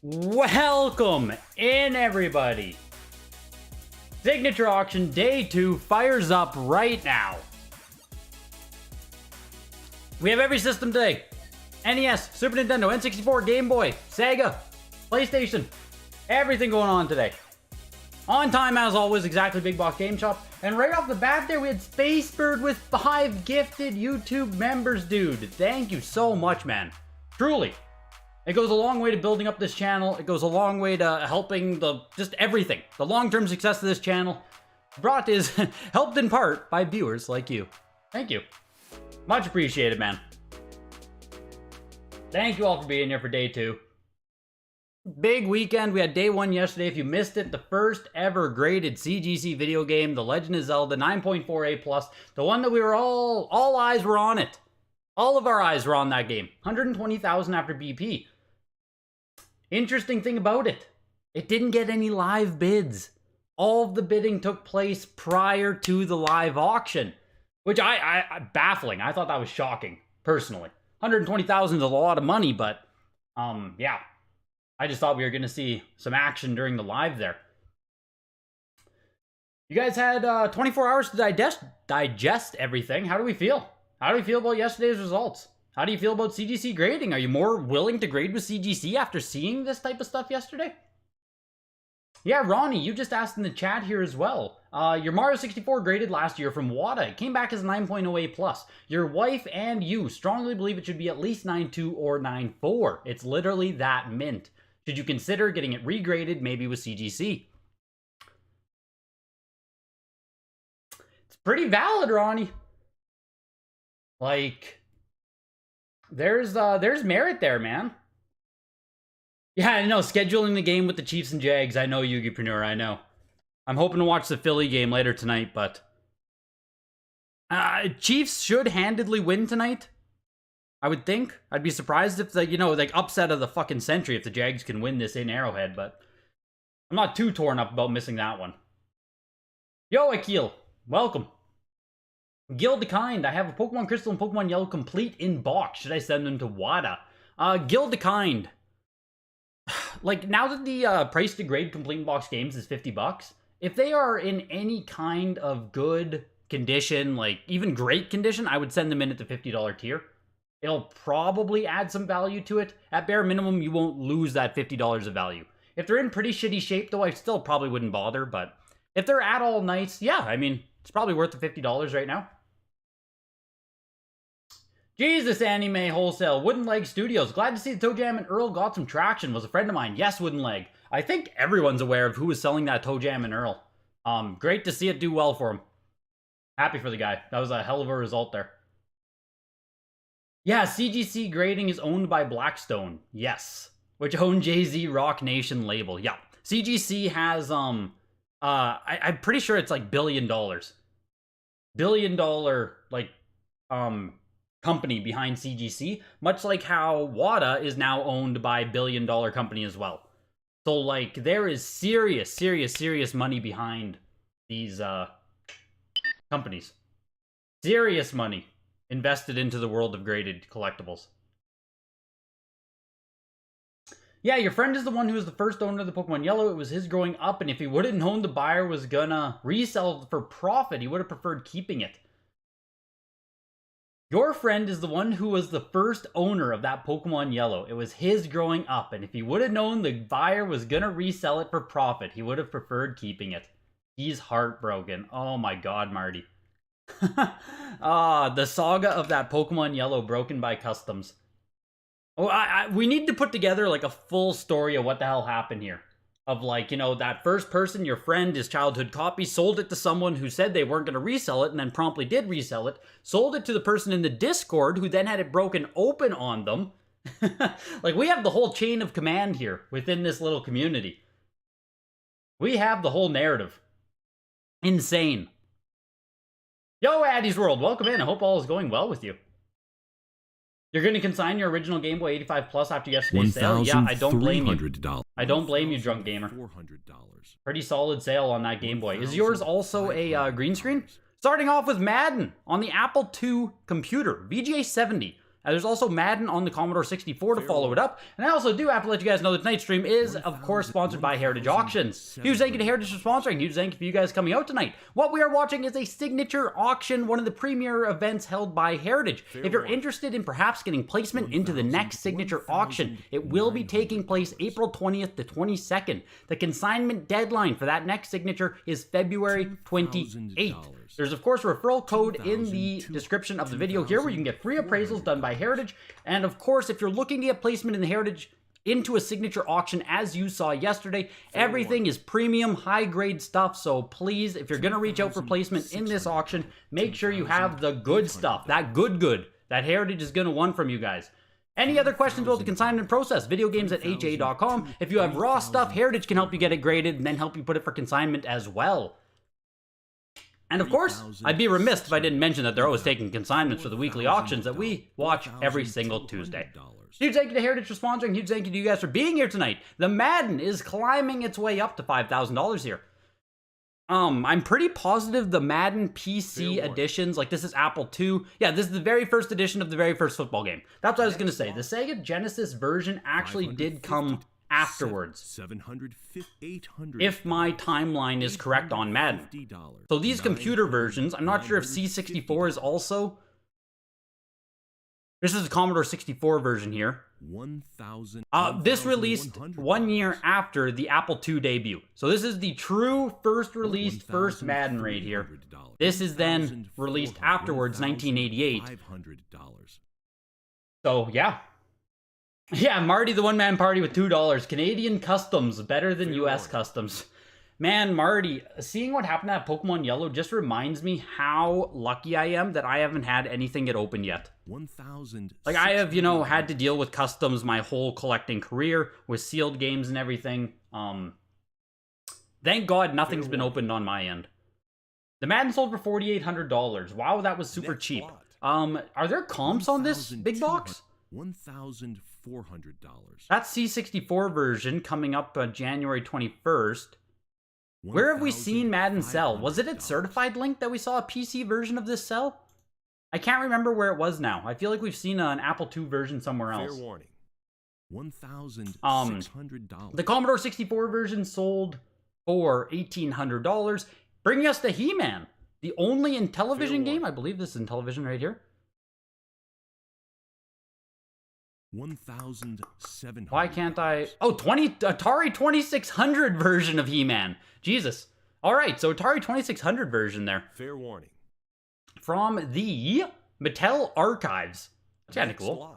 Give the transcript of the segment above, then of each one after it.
Welcome in, everybody. Signature auction day 2 fires up right now. We have every system today: NES, Super Nintendo, N64, Game Boy, Sega, PlayStation, everything going on today. On time as always, exactly Big Box Game Shop. And right off the bat there, we had Spacebird with 5 gifted YouTube members, dude. Thank you so much, man. Truly. It goes a long way to building up this channel. It goes a long way to helping just everything. The long-term success of this channel helped in part by viewers like you. Thank you. Much appreciated, man. Thank you all for being here for day 2. Big weekend. We had day 1 yesterday. If you missed it, the first ever graded CGC video game, The Legend of Zelda 9.4A+, the one that we were all eyes were on it. All of our eyes were on that game. 120,000 after BP. Interesting thing about it, it didn't get any live bids. All of the bidding took place prior to the live auction, which baffling. I thought that was shocking, personally. 120,000 is a lot of money, but yeah. I just thought we were going to see some action during the live there. You guys had 24 hours to digest everything. How do we feel? How do we feel about yesterday's results? How do you feel about CGC grading? Are you more willing to grade with CGC after seeing this type of stuff yesterday? Yeah, Ronnie, you just asked in the chat here as well. Your Mario 64 graded last year from WADA. It came back as 9.0A+. Your wife and you strongly believe it should be at least 9.2 or 9.4. It's literally that mint. Should you consider getting it regraded, maybe with CGC? It's pretty valid, Ronnie. Like, there's merit there, man. Yeah, I know, scheduling the game with the Chiefs and Jags. I know, Yugipreneur, I know. I'm hoping to watch the Philly game later tonight, but Chiefs should handedly win tonight, I would think. I'd be surprised if like upset of the fucking century if the Jags can win this in Arrowhead, but I'm not too torn up about missing that one. Yo, Akil, welcome. Gildekind, I have a Pokemon Crystal and Pokemon Yellow complete in box. Should I send them to WADA? Gildekind. Like, now that the price to grade complete in box games is $50, if they are in any kind of good condition, like even great condition, I would send them in at the $50 tier. It'll probably add some value to it. At bare minimum, you won't lose that $50 of value. If they're in pretty shitty shape, though, I still probably wouldn't bother. But if they're at all nice, yeah, I mean, it's probably worth the $50 right now. Jesus, Anime Wholesale. Wooden Leg Studios. Glad to see the Toe Jam and Earl got some traction. Was a friend of mine. Yes, Wooden Leg. I think everyone's aware of who was selling that Toe Jam and Earl. Great to see it do well for him. Happy for the guy. That was a hell of a result there. Yeah, CGC grading is owned by Blackstone. Yes. Which own Jay-Z Rock Nation label. Yeah. CGC has, I'm pretty sure it's like $1 billion. $1 billion, like, company behind CGC, much like how WADA is now owned by $1 billion company as well. So, like, there is serious money behind these companies. Serious money invested into the world of graded collectibles. Yeah, your friend is the one who was the first owner of the Pokemon Yellow. It was his growing up, and if he would have known the buyer was gonna resell for profit, he would have preferred keeping it. Your friend is the one who was the first owner of that Pokemon Yellow. It was his growing up, and if he would have known the buyer was gonna resell it for profit, he would have preferred keeping it. He's heartbroken. Oh my god, Marty. The saga of that Pokemon Yellow broken by customs. Oh, we need to put together like a full story of what the hell happened here. Of like, you know, that first person, your friend, his childhood copy, sold it to someone who said they weren't going to resell it and then promptly did resell it. Sold it to the person in the Discord who then had it broken open on them. Like, we have the whole chain of command here within this little community. We have the whole narrative. Insane. Yo, Addy's World, welcome in. I hope all is going well with you. You're going to consign your original Game Boy 85 Plus after yesterday's sale? Yeah, I don't blame you. I don't blame you, drunk gamer. Pretty solid sale on that Game Boy. Is yours also a green screen? Starting off with Madden on the Apple II computer, VGA 70. There's also Madden on the Commodore 64 to follow it up. And I also do have to let you guys know that tonight's stream is, of course, sponsored by Heritage Auctions. Huge thank you to Heritage for sponsoring. Huge thank you for you guys coming out tonight. What we are watching is a signature auction, one of the premier events held by Heritage. If you're interested in perhaps getting placement into the next signature auction, it will be taking place April 20th to 22nd. The consignment deadline for that next signature is February 28th. There's, of course, a referral code in the description of the video here where you can get free appraisals done by Heritage. And, of course, if you're looking to get placement in the Heritage into a signature auction, as you saw yesterday, everything is premium, high-grade stuff. So, please, if you're going to reach out for placement in this auction, make sure you have the good stuff, that good that Heritage is going to want from you guys. Any other questions about the consignment process? Videogames@ha.com. If you have raw stuff, Heritage can help you get it graded and then help you put it for consignment as well. And of course, I'd be remiss if I didn't mention that they're always taking consignments for the weekly auctions that we watch every single Tuesday. Huge thank you to Heritage for sponsoring. Huge thank you to you guys for being here tonight. The Madden is climbing its way up to $5,000 here. I'm pretty positive the Madden PC editions, like this is Apple II. Yeah, this is the very first edition of the very first football game. That's what I was going to say. The Sega Genesis version actually did come afterwards, 700, 800, if my timeline is correct on Madden. So these computer versions, I'm not sure if C64 is also. This is the Commodore 64 version here. This released 1 year after the Apple II debut. So this is the true first released first Madden raid here. This is then released afterwards, 1988. So yeah. Yeah, Marty the one-man party with $2. Canadian customs, better than US customs. Man, Marty, seeing what happened at Pokemon Yellow just reminds me how lucky I am that I haven't had anything get open yet. Like, I have, had to deal with customs my whole collecting career, with sealed games and everything. Thank God nothing's been opened on my end. The Madden sold for $4,800. Wow, that was super cheap. Are there comps on this big box? $1,400. That's C64 version coming up January 21st. Where have we seen Madden sell? Was it at Certified Link that we saw a PC version of this sell? I can't remember where it was now. I feel like we've seen an Apple II version somewhere else. Fair warning. $1,600. The Commodore 64 version sold for $1,800, bringing us to He-Man, the only Intellivision game. I believe this is Intellivision right here. 1,700. Why can't I? Oh, Atari 2600 version of He-Man. Jesus. All right, so Atari 2600 version there. Fair warning. From the Mattel Archives. That's kind of cool.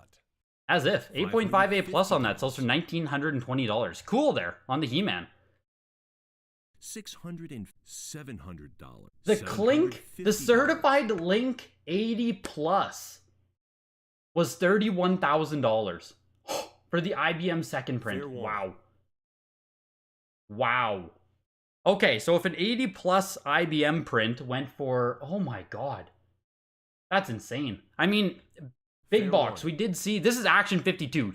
As if. 8.58 plus on that. Sells for $1,920. Cool there on the He-Man. $600 and $700. The Clink, the certified Link 80 plus was $31,000 for the IBM second print. Wow. Wow. Okay, so if an 80 plus IBM print went for, oh my God, that's insane. I mean, big box, we did see, this is Action 52,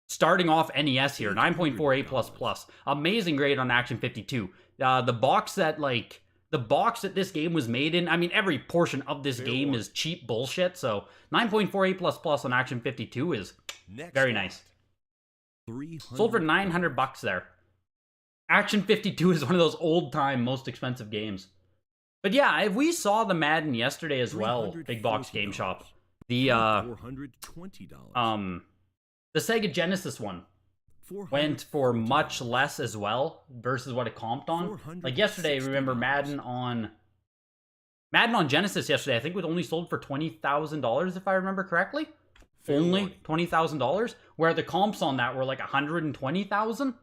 starting off NES here, 9.48 plus plus. Amazing grade on Action 52. The box that this game was made in, I mean, every portion of this game is cheap bullshit, so 9.48 plus plus on Action 52 is very nice. Sold for $900 there. Action 52 is one of those old-time, most expensive games. But yeah, we saw the Madden yesterday as well, Big Box Game Shop. The Sega Genesis one went for much less as well versus what it comped on. Like yesterday, remember Madden on Genesis yesterday, I think it only sold for $20,000 if I remember correctly. Only $20,000, where the comps on that were like $120,000.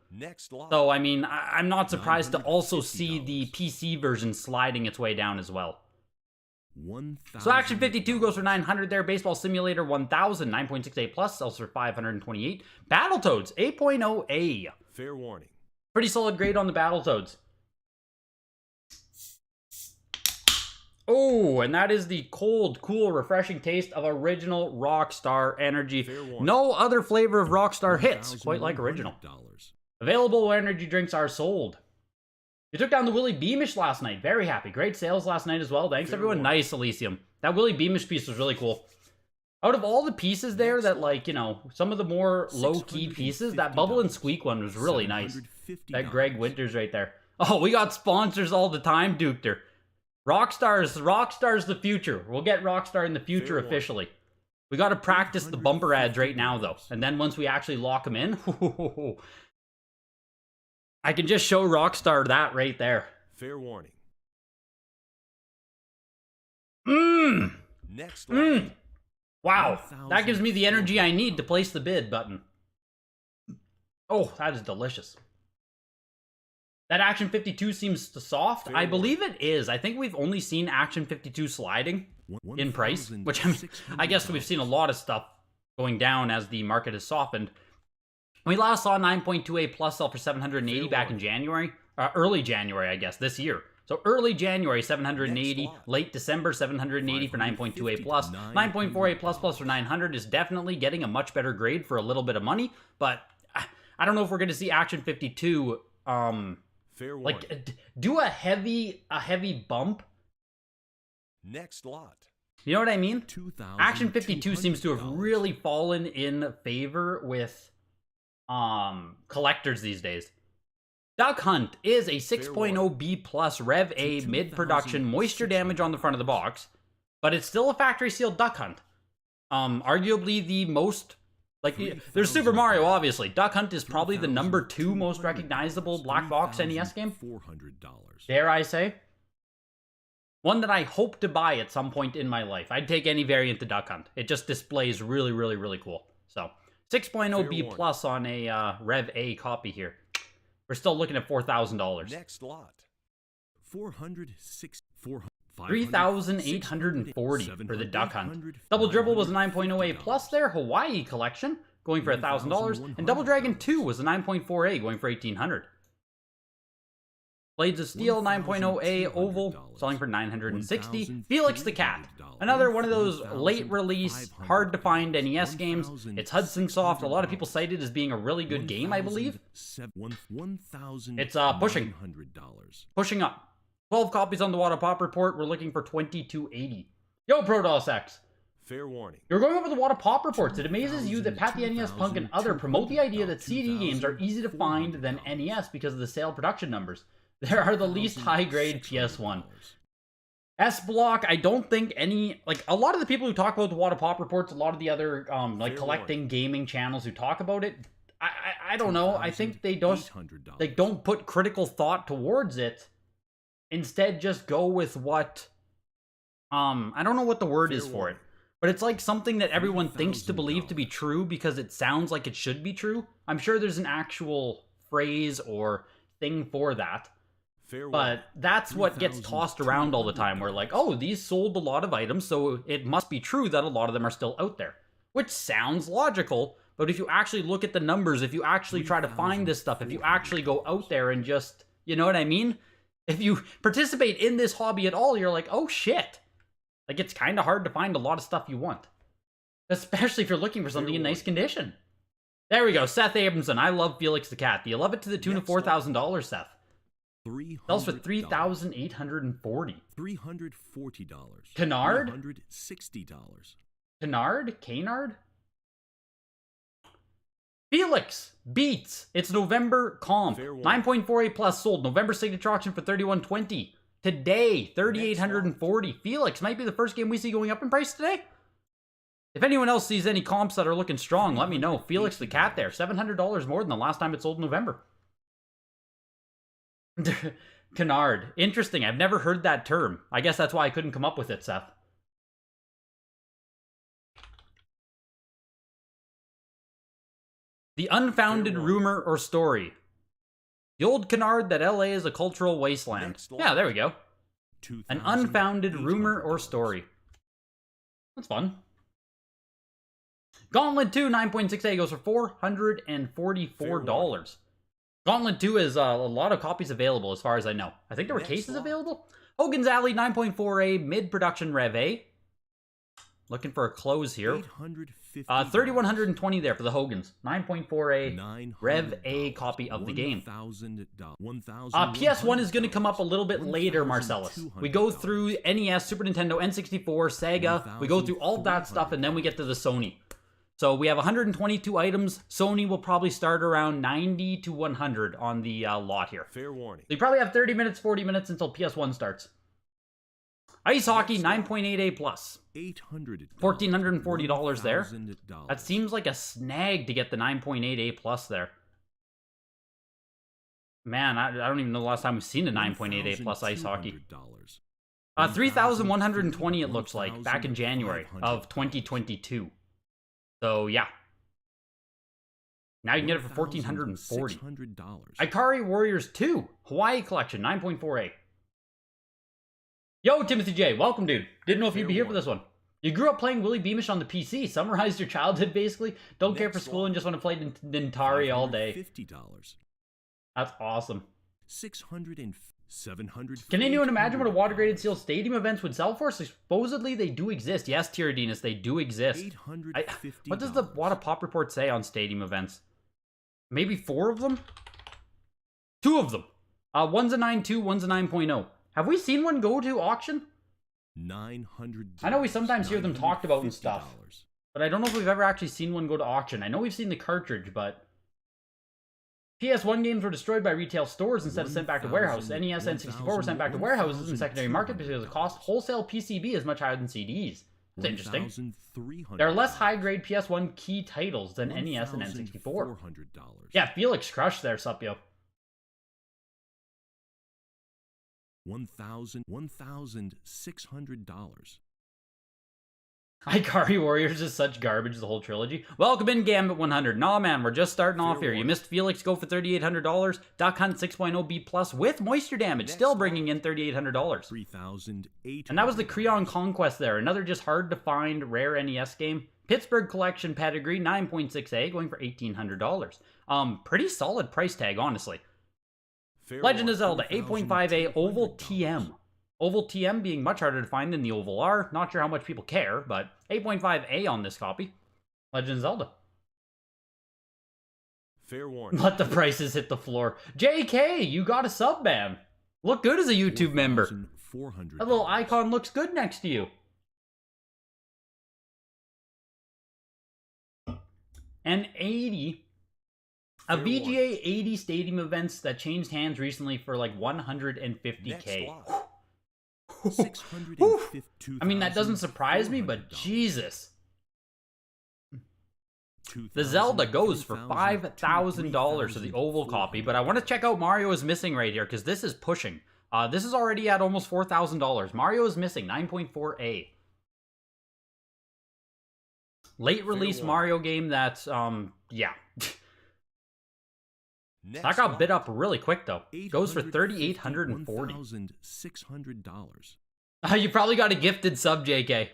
So I mean, I'm not surprised to also see the PC version sliding its way down as well. So Action 52 goes for $900 there. Baseball Simulator 1000, 9.68 plus, sells for $528. Battletoads 8.0A. Fair warning. Pretty solid grade on the Battletoads. Oh, and that is the cold, cool, refreshing taste of original Rockstar Energy. No other flavor of Rockstar hits quite like original. Available energy drinks are sold. You took down the Willie Beamish last night. Very happy. Great sales last night as well. Thanks, everyone. Nice, Elysium. That Willie Beamish piece was really cool. Out of all the pieces there that, like, you know, some of the more low-key pieces, that Bubble and Squeak one was really nice. That Greg Winters right there. Oh, we got sponsors all the time, Dukter. Rockstar's the future. We'll get Rockstar in the future officially. We got to practice the bumper ads right now, though. And then once we actually lock them in, I can just show Rockstar that right there. Fair warning. Next. Wow, that gives me the energy I need to place the bid button. Oh, that is delicious. That Action 52 seems soft. I believe it is. I think we've only seen Action 52 sliding in price, which I guess we've seen a lot of stuff going down as the market has softened. We last saw 9.2A Plus sell for $780 back in January. Early January, I guess, this year. So early January, 780. Late December, 780 for 9.2A Plus. 9.4A Plus Plus for 900 is definitely getting a much better grade for a little bit of money. But I don't know if we're going to see Action 52, like, do a heavy bump. Next lot. You know what I mean? Action 52 seems to have really fallen in favor with collectors these days. Duck Hunt is a 6.0 B plus Rev A mid-production moisture damage on the front of the box, but it's still a factory sealed Duck Hunt. Arguably the most, like, there's Super Mario, obviously. Duck Hunt is probably the #2 most recognizable black box NES game. Dare I say? One that I hope to buy at some point in my life. I'd take any variant to Duck Hunt. It just displays really, really, really cool. So, 6.0 B plus on a Rev A copy here. We're still looking at $4,000. Next lot. 3,840 for the Duck Hunt. Double Dribble was a 9.0A plus there. Hawaii Collection going for $1,000. And Double Dragon 2 was a 9.4A going for $1,800. Blades of Steel 9.0A Oval selling for $960. Felix the Cat. Another one of those late release, hard to find NES games. It's Hudson Soft. A lot of people cite it as being a really good game, I believe. It's pushing up. 12 copies on the Wada Pop Report. We're looking for $22.80. Yo, Protoss X. Fair warning. You're going over the Wada Pop Reports. It amazes you that Pat the NES Punk and other promote the idea that CD games are easy to find than NES because of the sale production numbers. There are the least high-grade PS1. S-Block, I don't think any, like, a lot of the people who talk about the Wada Pop Reports, a lot of the other, like, collecting gaming channels who talk about it, I don't know. I think they don't put critical thought towards it. Instead, just go with what, I don't know what the word is for it. But it's like something that everyone thinks to believe to be true because it sounds like it should be true. I'm sure there's an actual phrase or thing for that. But that's what gets tossed around all the time. We're like, oh, these sold a lot of items, so it must be true that a lot of them are still out there. Which sounds logical, but if you actually look at the numbers, if you actually try to find this stuff, if you actually go out there and just, you know what I mean? If you participate in this hobby at all, you're like, oh shit. Like, it's kind of hard to find a lot of stuff you want. Especially if you're looking for something in nice condition. There we go, Seth Abramson. I love Felix the Cat. Do you love it to the tune of $4,000, Seth? Sells for $3,840. $340. Canard? $160. Canard? Felix Beats. It's November comp. 9.4A plus sold. November signature auction for $3,120. Today, $3,840. Felix might be the first game we see going up in price today. If anyone else sees any comps that are looking strong, let me know. Felix the Cat there. $700 more than the last time it sold in November. Canard. Interesting. I've never heard that term. I guess that's why I couldn't come up with it, Seth. The unfounded rumor or story. The old canard that LA is a cultural wasteland. Yeah, there we go. An unfounded rumor or story. That's fun. Gauntlet 2 9.6A goes for $444. Gauntlet 2 is a lot of copies available as far as I know. I think there were cases available. Hogan's Alley 9.4A mid-production Rev A. Looking for a close here. $3,120 there for the Hogans. 9.4A Rev A copy of the game. PS1 is going to come up a little bit later, Marcellus. We go through NES, Super Nintendo, N64, Sega. We go through all that stuff, and then we get to the Sony. So we have 122 items. Sony will probably start around 90 to 100 on the lot here. Fair warning. So you probably have 30 minutes, 40 minutes until PS1 starts. Ice Hockey, 9.8A+. $1,440 there. That seems like a snag to get the 9.8A+ there. Man, I don't even know the last time we've seen a 9.8A+ Ice Hockey. 3,120 it looks like, back in January of 2022. So, yeah. Now you can get it for $1,440. Ikari Warriors 2, Hawaii Collection, 9.4A. Yo, Timothy J, welcome, dude. Didn't know if you'd be here for this one. You grew up playing Willy Beamish on the PC. Summarized your childhood, basically. Don't care for school and just want to play Nintari all day. That's awesome. Can anyone imagine what a water-graded seal stadium events would sell for? Supposedly, they do exist. Yes, Tyrannus, they do exist. What does the Wada Pop report say on stadium events? Maybe 4 of them? 2 of them. One's a 9.2, one's a 9.0. Have we seen one go to auction? I know we sometimes hear them talked about and stuff, but I don't know if we've ever actually seen one go to auction. I know we've seen the cartridge, but PS1 games were destroyed by retail stores instead of sent back to warehouse. NES and N64 were sent back to warehouses in secondary market because the cost wholesale PCB is much higher than CDs. It's interesting. There are less high-grade PS1 key titles than NES and N64. Yeah, Felix crushed there, Supio. $1,600. Ikari Warriors is such garbage, the whole trilogy. Welcome in, Gambit 100. Nah, man, we're just starting off here. You missed Felix go for $3,800. Duck Hunt 6.0 B+, with moisture damage, still bringing in $3,800. And that was the Creon Conquest there. Another just hard-to-find, rare NES game. Pittsburgh Collection Pedigree, 9.6A, going for $1,800. Pretty solid price tag, honestly. Legend of Zelda, 8.5A Oval TM. Oval TM being much harder to find than the Oval R. Not sure how much people care, but 8.5A on this copy. Legend of Zelda. Fair warning. Let the prices hit the floor. JK, you got a sub, man. Look good as a YouTube member. That little icon looks good next to you. And 80. A VGA 80 stadium events that changed hands recently for like 150K. I mean, that doesn't surprise me, but Jesus. The Zelda goes for $5,000 for the oval copy, but I want to check out Mario is Missing right here, because this is pushing. This is already at almost $4,000. Mario is Missing, 9.4A. Late release Mario game that's, yeah. That got bid up really quick, though. Goes for $3,840. You probably got a gifted sub, JK.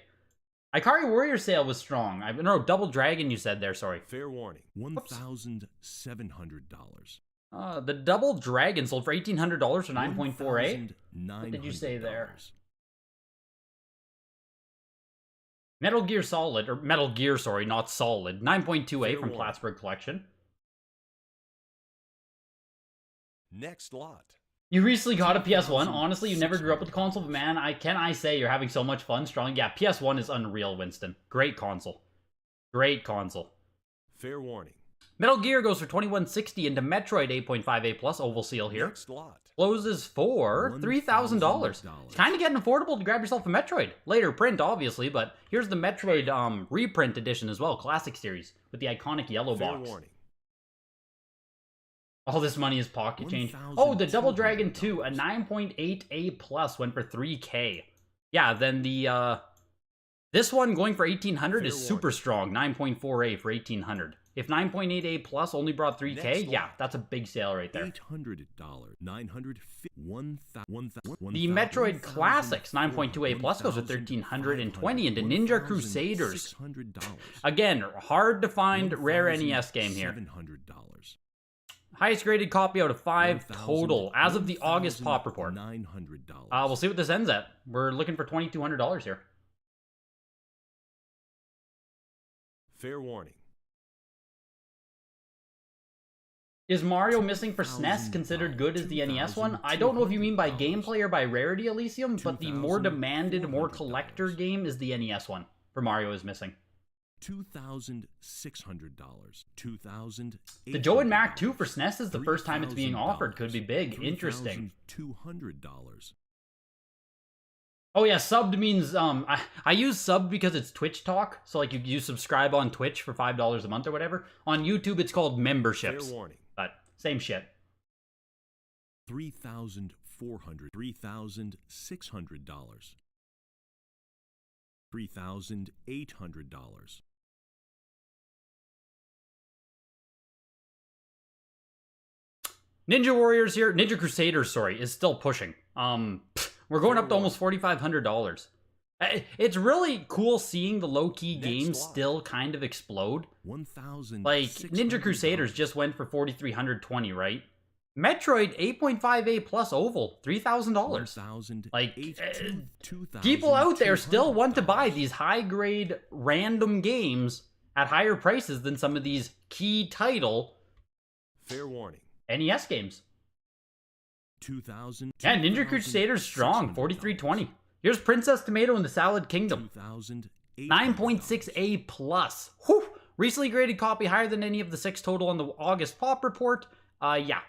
Ikari Warrior sale was strong. I know, Double Dragon you said there, sorry. Fair warning. $1,700. The Double Dragon sold for $1,800 for 9.4A. What did you say there? Metal Gear Solid, or Metal Gear, sorry, not Solid. 9.2A from Plattsburgh Collection. Next lot. You recently got a PS1. Honestly, you never grew up with the console, but man, I say you're having so much fun. Strong. Yeah, PS1 is unreal, Winston. Great console. Great console. Fair warning. Metal Gear goes for $2,160 into Metroid 8.5A plus oval seal here. Next lot. Closes for $3,000. It's kind of getting affordable to grab yourself a Metroid. Later print, obviously, but here's the Metroid reprint edition as well. Classic series with the iconic yellow box. Warning. All this money is pocket change. Oh, the Double Dragon 2, a 9.8A plus went for $3K. Yeah, then the this one going for $1,800 is super strong. 9.4A for $1,800. If 9.8A plus only brought $3K, yeah, that's a big sale right there. $800, The Metroid Classics 9.2A plus goes for $1,320 into Ninja Crusaders. Again, hard to find rare NES game here. Highest graded copy out of 5 total as of the August pop report. We'll see what this ends at. We're looking for $2,200 here. Fair warning. Is Mario missing for SNES considered good as the NES one? I don't know if you mean by gameplay or by rarity, Elysium, but the more demanded, more collector game is the NES one for Mario is missing. $2,600. $2,000. The Joe and Mac 2 for SNES is the first time it's being offered. Could be big. Interesting. $200. Oh yeah, subbed means I use subbed because it's Twitch talk. So like you subscribe on Twitch for $5 a month or whatever. On YouTube it's called memberships. Fair warning. But same shit. $3,400. $3,600. $3,800. Ninja Warriors here, Ninja Crusaders, sorry, is still pushing. We're going up to almost $4,500. It's really cool seeing the low-key games still kind of explode. Like, Ninja Crusaders just went for $4,320, right? Metroid 8.5A plus oval, $3,000. Like, people out there still want to buy these high-grade random games at higher prices than some of these key title Fair warning. NES games. 2,000. Yeah, Ninja Crusaders strong, $4,320. Here's Princess Tomato in the Salad Kingdom. 9.6A plus. Whew. Recently graded copy higher than any of the 6 total on the August Pop Report. Yeah.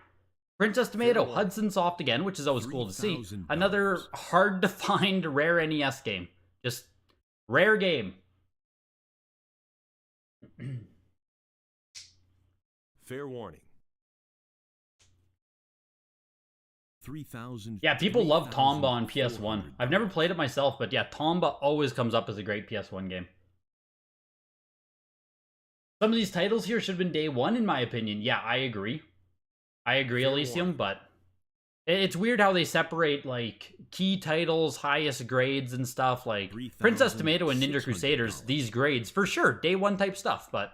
Princess Tomato, Hudson Soft again, which is always cool to see. Another hard to find rare NES game. Just rare game. Fair warning. 3,000. Yeah, people love Tomba on PS1. I've never played it myself, but yeah, Tomba always comes up as a great PS1 game. Some of these titles here should have been day one, in my opinion. Yeah, I agree. I agree, Elysium, but it's weird how they separate, like, key titles, highest grades and stuff. Like, Princess Tomato and Ninja Crusaders, these grades, for sure, day one type stuff, but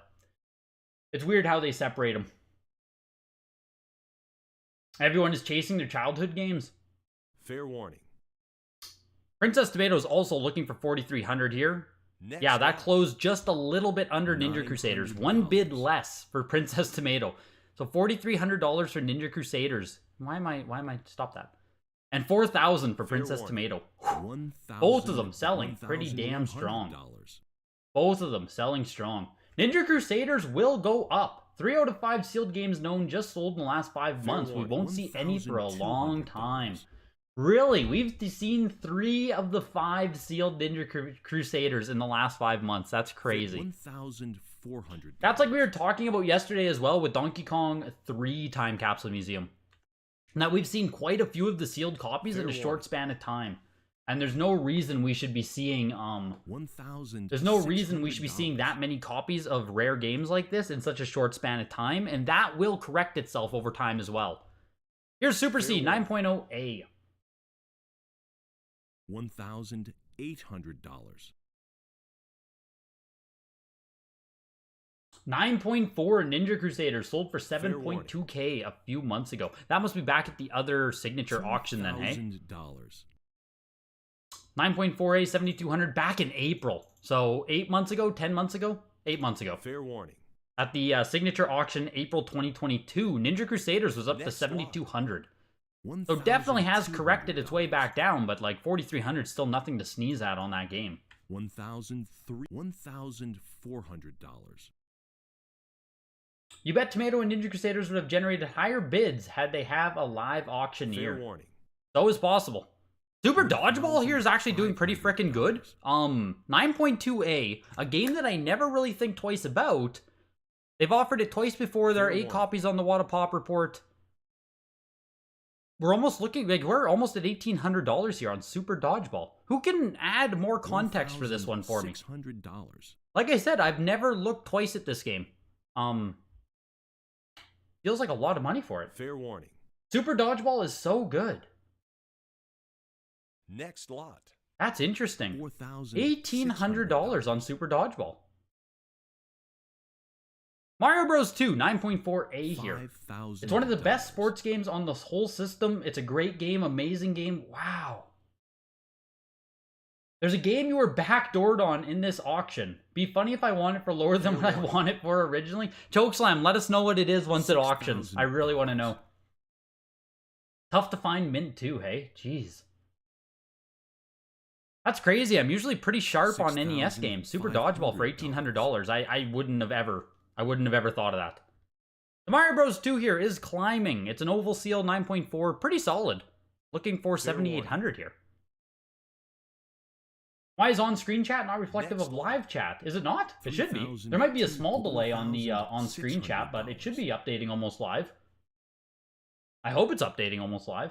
it's weird how they separate them. Everyone is chasing their childhood games. Fair warning. Princess Tomato is also looking for $4,300 here. Yeah, that closed just a little bit under Ninja Crusaders. One bid less for Princess Tomato. So $4,300 for Ninja Crusaders. Why am I stop that? And $4,000 for Princess Tomato. Both of them selling pretty damn strong. Both of them selling strong. Ninja Crusaders will go up. 3 out of 5 sealed games known just sold in the last 5 months. We won't see any for a long time. Really, we've seen 3 of the 5 sealed Ninja Crusaders in the last 5 months. That's crazy. $1,400. That's like we were talking about yesterday as well with Donkey Kong 3 Time Capsule Museum. Now, we've seen quite a few of the sealed copies in a short span of time. And there's no reason we should be seeing there's no reason we should be seeing that many copies of rare games like this in such a short span of time, and that will correct itself over time as well. Here's Super C 9.0A. $1,800. 9.4 Ninja Crusaders sold for 7.2K a few months ago. That must be back at the other signature auction then, hey? $2,000. 9.4A 7,200 back in April. So 8 months ago, 10 months ago, 8 months ago. Fair warning. At the signature auction, April 2022, Ninja Crusaders was up to 7,200. So definitely has corrected its way back down, but like 4,300 is still nothing to sneeze at on that game. $1,400. You bet Tomato and Ninja Crusaders would have generated higher bids had they have a live auctioneer. Fair warning. It's always possible. Super Dodgeball here is actually doing pretty freaking good. 9.2A, a game that I never really think twice about. They've offered it twice before. There are 8 copies on the Wada Pop Report. We're almost looking like we're almost at $1,800 here on Super Dodgeball. Who can add more context for this one for me? Like I said, I've never looked twice at this game. Feels like a lot of money for it. Fair warning. Super Dodgeball is so good. Next lot. That's interesting. $1,800 on Super Dodgeball. Mario Bros. 2, 9.4A here. It's one of the best sports games on the whole system. It's a great game, amazing game. Wow. There's a game you were backdoored on in this auction. Be funny if I want it for lower than what I want it for originally. Chokeslam, let us know what it is once it auctions. I really want to know. Tough to find mint too, hey? Jeez. That's crazy. I'm usually pretty sharp on NES games. Super Dodgeball for $1,800. I wouldn't have ever thought of that. The Mario Bros. 2 here is climbing. It's an oval seal 9.4. Pretty solid. Looking for 7,800 here. Why is on-screen chat not reflective of live chat? Is it not? It should be. There might be a small delay on the on-screen chat, but it should be updating almost live. I hope it's updating almost live.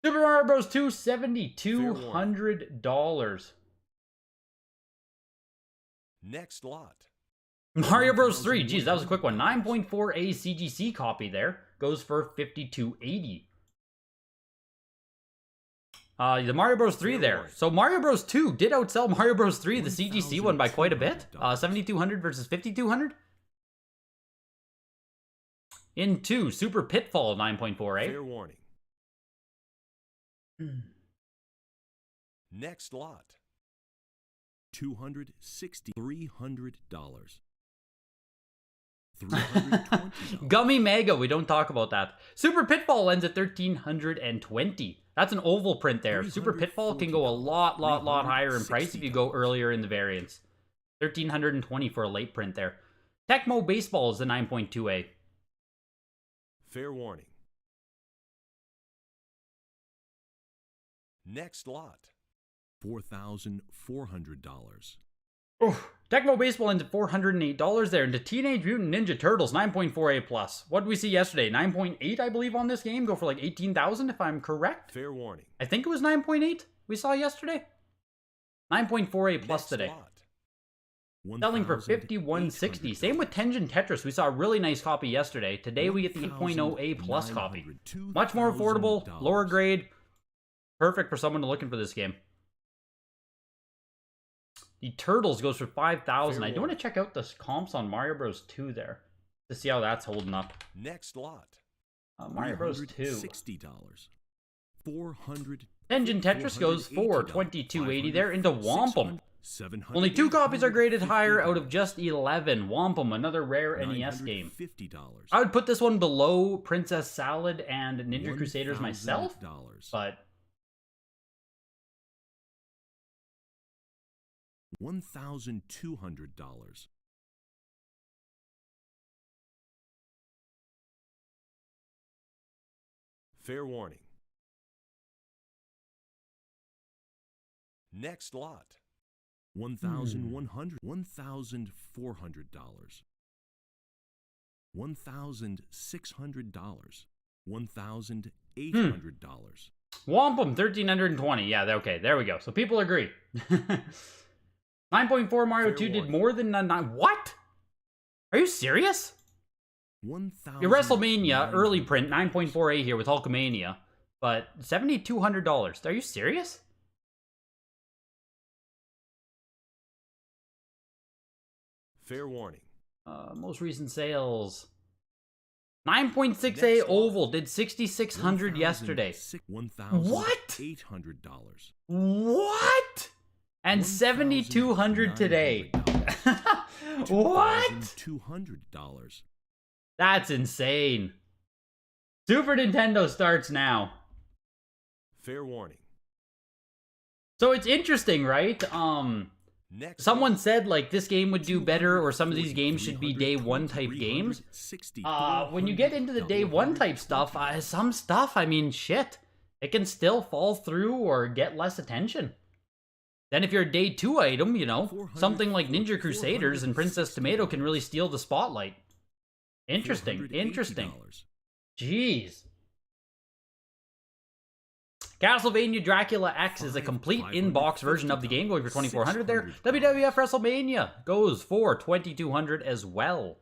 Super Mario Bros. 2, $7,200. Next lot. Mario Bros. 3, geez, that was a quick one. 9.4A CGC copy there. Goes for $5,280. The Mario Bros. 3 there. So Mario Bros. 2 did outsell Mario Bros. 3, the CGC one, by quite a bit. 7,200 versus 5,200. In 2, Super Pitfall 9.4A. Fair warning. Next lot. $300. $320. Gummy Mega, we don't talk about that. Super Pitfall ends at $1,320. That's an oval print there. Super Pitfall can go a lot higher in price if you go earlier in the variants. $1,320 for a late print there. Tecmo Baseball is the 9.2A. Fair warning. Next lot. $4,400. Oh, Tecmo Baseball ends at $408 there. Into Teenage Mutant Ninja Turtles 9.4A+. What did we see yesterday? 9.8, I believe, on this game. Go for like 18,000 if I'm correct. Fair warning. I think it was 9.8 we saw yesterday. 9.4A+ today. Lot. Selling for $5,160. Same with Tengen Tetris. We saw a really nice copy yesterday. Today we get the 8.0A+ copy. Much more affordable, lower grade. Perfect for someone looking for this game. The Turtles goes for $5,000. I do want to check out the comps on Mario Bros. 2 there to see how that's holding up. Next lot. Mario Bros. 2. $60. $400. Tengen Tetris goes for $2,280 there into Wampum. Only 2 copies are graded higher out of just 11. Wampum, another rare NES game. I would put this one below Princess Salad and Ninja Crusaders myself, but $1,200. Fair warning. Next lot. $1,400. $1,600. $1,800. Wampum, $1,320. Yeah, okay, there we go. So people agree. 9.4 Mario 2 did more than 9. What? Are you serious? Your WrestleMania early print 9.4A here with Hulkamania, but $7,200. Are you serious? Fair warning. Most recent sales. 9.6A Oval did 6,600 yesterday. What? $800. What? And 7,200 today. What? $200. That's insane. Super Nintendo starts now. Fair warning. So it's interesting, right? Next Someone said like this game would do better, or some of these games should be day one type games. When you get into the day one type stuff, some stuff, I mean, shit, it can still fall through or get less attention. Then if you're a day two item, you know, something like Ninja Crusaders and Princess Tomato can really steal the spotlight. Interesting, interesting. Jeez. Castlevania Dracula X is a complete in-box version of the game, going for $2,400 there. WWF WrestleMania goes for $2,200 as well.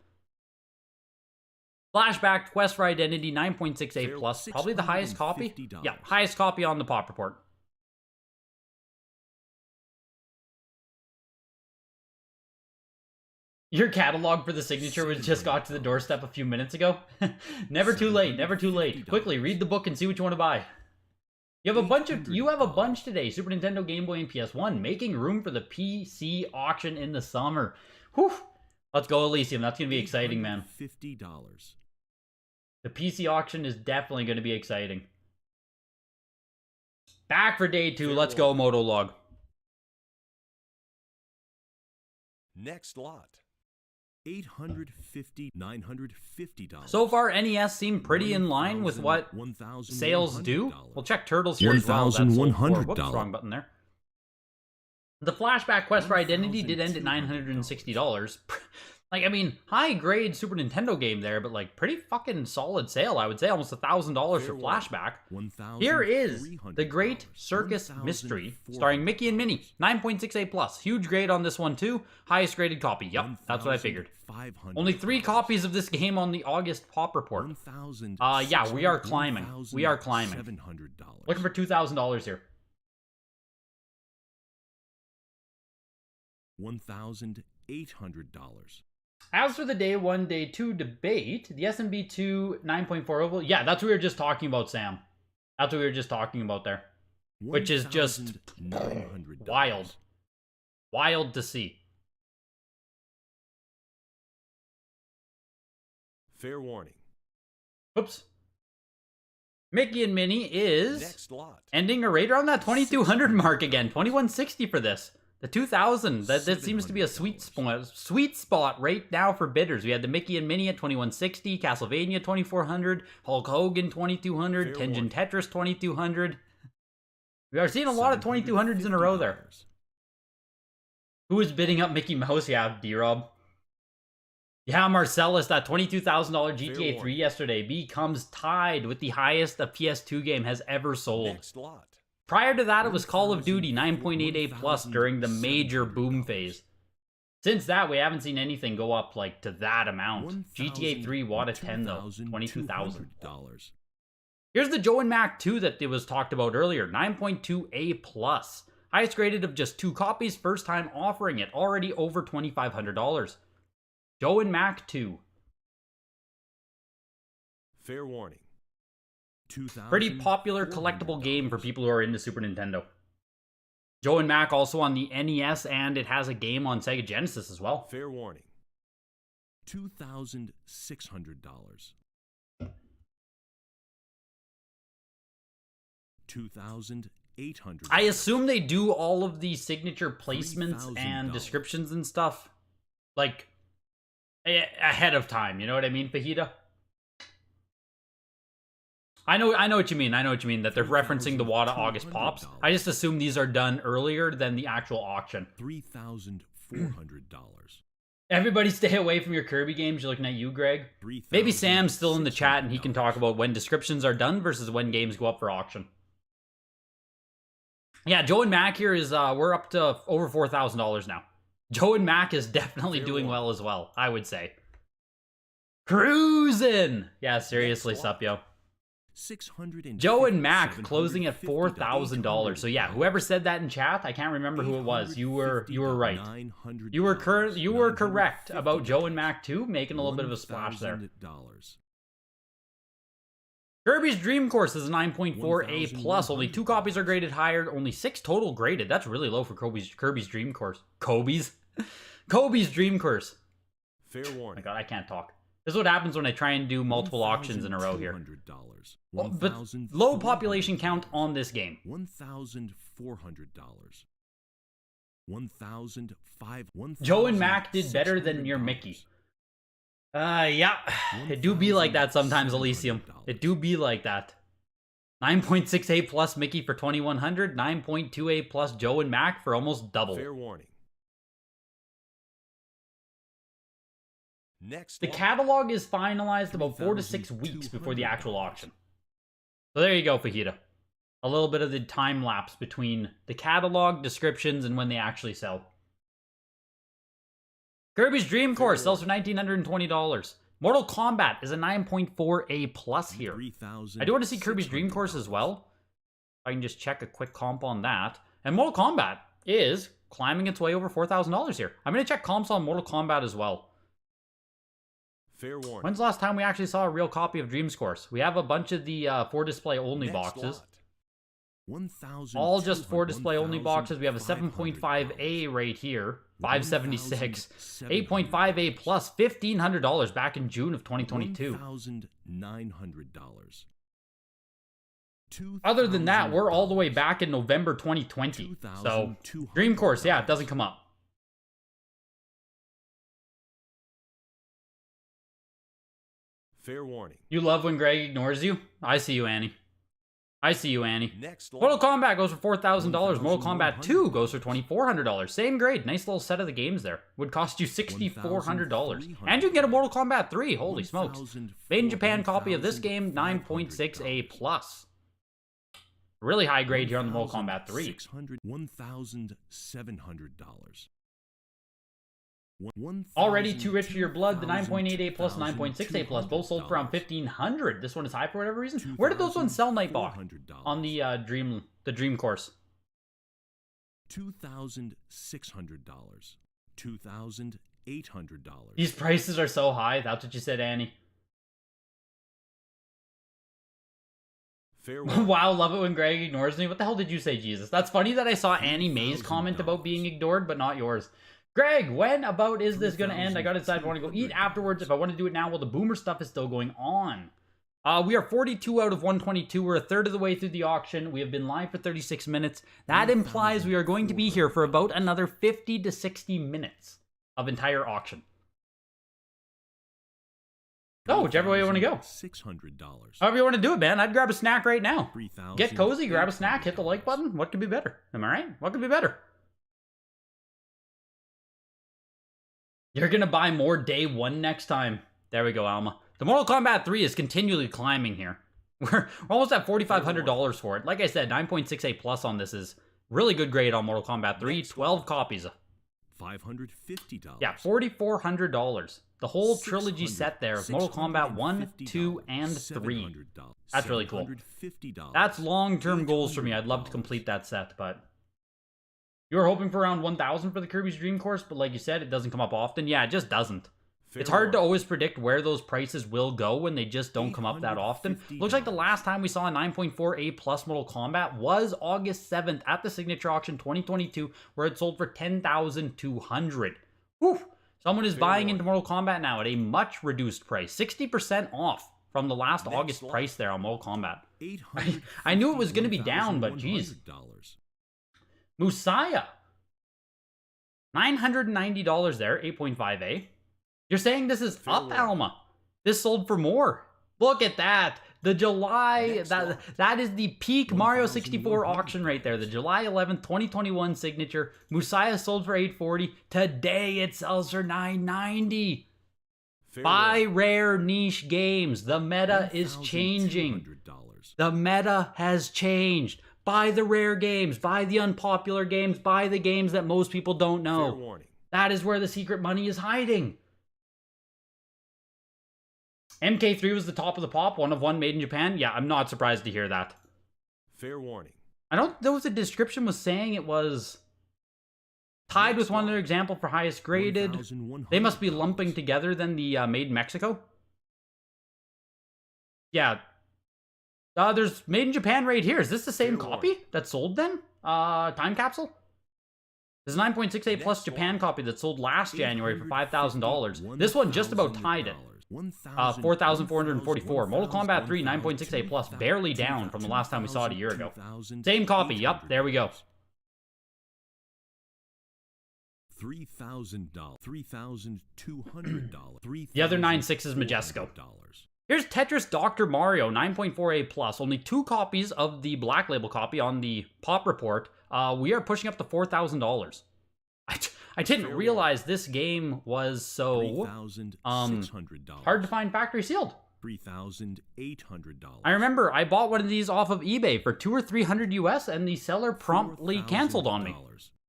Flashback Quest for Identity 9.6A plus, probably the highest copy. Yeah, highest copy on the pop report. Your catalog for the signature was just got to the doorstep a few minutes ago. Never too late, never too late. Quickly, read the book and see what you want to buy. You have a bunch today. Super Nintendo, Game Boy, and PS1, making room for the PC auction in the summer. Whew. Let's go, Elysium. That's gonna be exciting, man. $50. The PC auction is definitely gonna be exciting. Back for day 2. Let's go, Motolog. Next lot. $850, $950. So far, NES seemed pretty in line with what sales do. We'll check Turtles here as well. That's $1,100. whoops, wrong button there. The flashback quest for Identity did end at $960. Like, I mean, high-grade Super Nintendo game there, but, like, pretty fucking solid sale, I would say. Almost $1,000 for flashback. Here is The Great Circus Mystery, starring Mickey and Minnie. 9.68+. Huge grade on this one, too. Highest graded copy. Yep, that's what I figured. Only 3 copies of this game on the August Pop Report. Yeah, we are climbing. We are climbing. Looking for $2,000 here. $1,800. As for the day 1, day 2 debate, the SMB2 9.4 oval, yeah, that's what we were just talking about, Sam. That's what we were just talking about there. Which is just wild. Wild to see. Fair warning. Oops. Mickey and Minnie is Next lot. ending right around that 2,200 mark again. 2,160 for this. The 2,000, that seems to be a sweet spot right now for bidders. We had the Mickey and Minnie at 2,160, Castlevania 2,400, Hulk Hogan 2,200, Tengen Tetris 2,200. We are seeing a lot of 2,200s in a row there. Who is bidding up Mickey Mouse? Yeah, D-Rob. Yeah, Marcellus, that $22,000 GTA 3 yesterday becomes tied with the highest a PS2 game has ever sold. Next lot. Prior to that, it was Call of Duty 9.88+ during the major boom phase. Since that, we haven't seen anything go up like to that amount. GTA 3 watt of 10 though, $22,000. Here's the Joe and Mac 2 that it was talked about earlier, 9.2A+. Highest graded of just 2 copies, first time offering it, already over $2,500. Joe and Mac 2. Fair warning. Pretty popular collectible game for people who are into Super Nintendo. Joe and Mac also on the NES, and it has a game on Sega Genesis as well. Fair warning. $2,600. $2,800. I assume they do all of the signature placements and descriptions and stuff, like, ahead of time. You know what I mean, Fajita? I know what you mean. I know what you mean, that they're referencing the WADA August Pops. I just assume these are done earlier than the actual auction. $3,400. Everybody stay away from your Kirby games. You're looking at you, Greg. Maybe Sam's still in the chat and he can talk about when descriptions are done versus when games go up for auction. Yeah, Joe and Mac here is, we're up to over $4,000 now. Joe and Mac is definitely doing well as well, I would say. Cruising! Yeah, seriously, sup, yo. Joe and Mac closing at $4,000. So yeah, whoever said that in chat, I can't remember who it was. You were right. You were correct about Joe and Mac 2 making a little bit of a splash there. Kirby's Dream Course is a 9.4A+. Only 2 copies are graded higher. Only 6 total graded. That's really low for Kirby's Dream Course. Kobe's Dream Course. Fair warning. Oh my god, I can't talk. This is what happens when I try and do multiple auctions in a row here. Well, but low population count on this game. $1,400. $1,500. Joe and Mac did better than your Mickey. Yeah. It do be like that sometimes, Elysium. It do be like that. 9.6A+ Mickey for $2,100. 9.2A+ Joe and Mac for almost double. Fair warning. Next the catalog is finalized about 4 to 6 weeks before the actual auction. So there you go, Fajita. A little bit of the time lapse between the catalog, descriptions, and when they actually sell. Kirby's Dream Course sells for $1,920. Mortal Kombat is a 9.4A+ here. I do want to see Kirby's Dream Course as well. I can just check a quick comp on that. And Mortal Kombat is climbing its way over $4,000 here. I'm going to check comps on Mortal Kombat as well. Fair warning. When's the last time we actually saw a real copy of Dream's Course? We have a bunch of the for display only boxes. Lot. All just for display only boxes. We have a 7.5A right here, 576. 8.5A plus $1,500 back in June of 2022. $1,900. Other than that, we're all the way back in November 2020. So, Dream Course, yeah, it doesn't come up. Fair warning. You love when Greg ignores you? I see you, Annie. I see you, Annie. Next Mortal launch. Kombat goes for $4,000. Mortal Kombat 2 goes for $2,400. Same grade. Nice little set of the games there. Would cost you $6,400. And you can get a Mortal Kombat 3. Holy smokes. Made in Japan copy of this game, 9.6A+. Really high grade here on the Mortal Kombat 3. $1,700. Already too rich for your blood. The 9.8A plus, 9.6A plus, both sold for around $1,500. This one is high for whatever reason. Where did those ones sell, Nightbot? On the Dream Course. $2,600. $2,800. These prices are so high. That's what you said, Annie. Fair warning. Wow, love it when Greg ignores me. What the hell did you say, Jesus? That's funny that I saw Annie Mae's comment about being ignored, but not yours. Greg, when about is this going to end? I got to decide if I want to go eat afterwards. If I want to do it now, well, the boomer stuff is still going on. We are 42 out of 122. We're a third of the way through the auction. We have been live for 36 minutes. That implies we are going to be here for about another 50 to 60 minutes of entire auction. So, whichever way you want to go. $600. However you want to do it, man. I'd grab a snack right now. $3,000. Get cozy, grab a snack, hit the like button. What could be better? Am I right? What could be better? You're going to buy more day one next time. There we go, Alma. The Mortal Kombat 3 is continually climbing here. We're almost at $4,500 for it. Like I said, 9.6A plus on this is really good grade on Mortal Kombat 3. 12 copies. $550. Yeah, $4,400. The whole trilogy set there of Mortal Kombat 1, 2, and 3. That's really cool. That's long-term goals for me. I'd love to complete that set, but... You were hoping for around 1,000 for the Kirby's Dream Course, but like you said, it doesn't come up often. Yeah, it just doesn't. It's hard to always predict where those prices will go when they just don't come up that often. Looks like the last time we saw a 9.4A plus Mortal Kombat was August 7th at the Signature Auction 2022, where it sold for $10,200. Whew! Someone is buying into Mortal Kombat now at a much reduced price, 60% off from the last August price there on Mortal Kombat. I knew it was going to be down, but geez. Musaya. $990 there, 8.5A. You're saying this is up, Alma. This sold for more. Look at that. The July, that is the peak Mario 64 auction right there. The July 11th, 2021 signature. Musaya sold for $840. Today it sells for $990. Buy rare niche games. The meta is changing. The meta has changed. Buy the rare games. Buy the unpopular games. Buy the games that most people don't know. That is where the secret money is hiding. MK3 was the top of the pop, one of one made in Japan. Yeah, I'm not surprised to hear that. Fair warning. I don't know if the description was saying it was tied with one other example for highest graded. They must be lumping together then the made in Mexico. Yeah. There's made in Japan right here. Is this the same copy that sold then? Time capsule? This is 9.6A plus Japan copy that sold last January for $5,000. This one just about tied it. 4,444. Mortal Kombat 3 9.6A plus, barely down from the last time we saw it a year ago. Same copy. Yup, there we go. $3,000. $3,200. The other 9.6 is Majesco. Here's Tetris Dr. Mario 9.4A plus. Only 2 copies of the Black Label copy on the Pop Report. We are pushing up to $4,000. I didn't realize this game was so hard to find factory sealed. $3,800. I remember I bought one of these off of eBay for $200 or $300 US, and the seller promptly canceled on me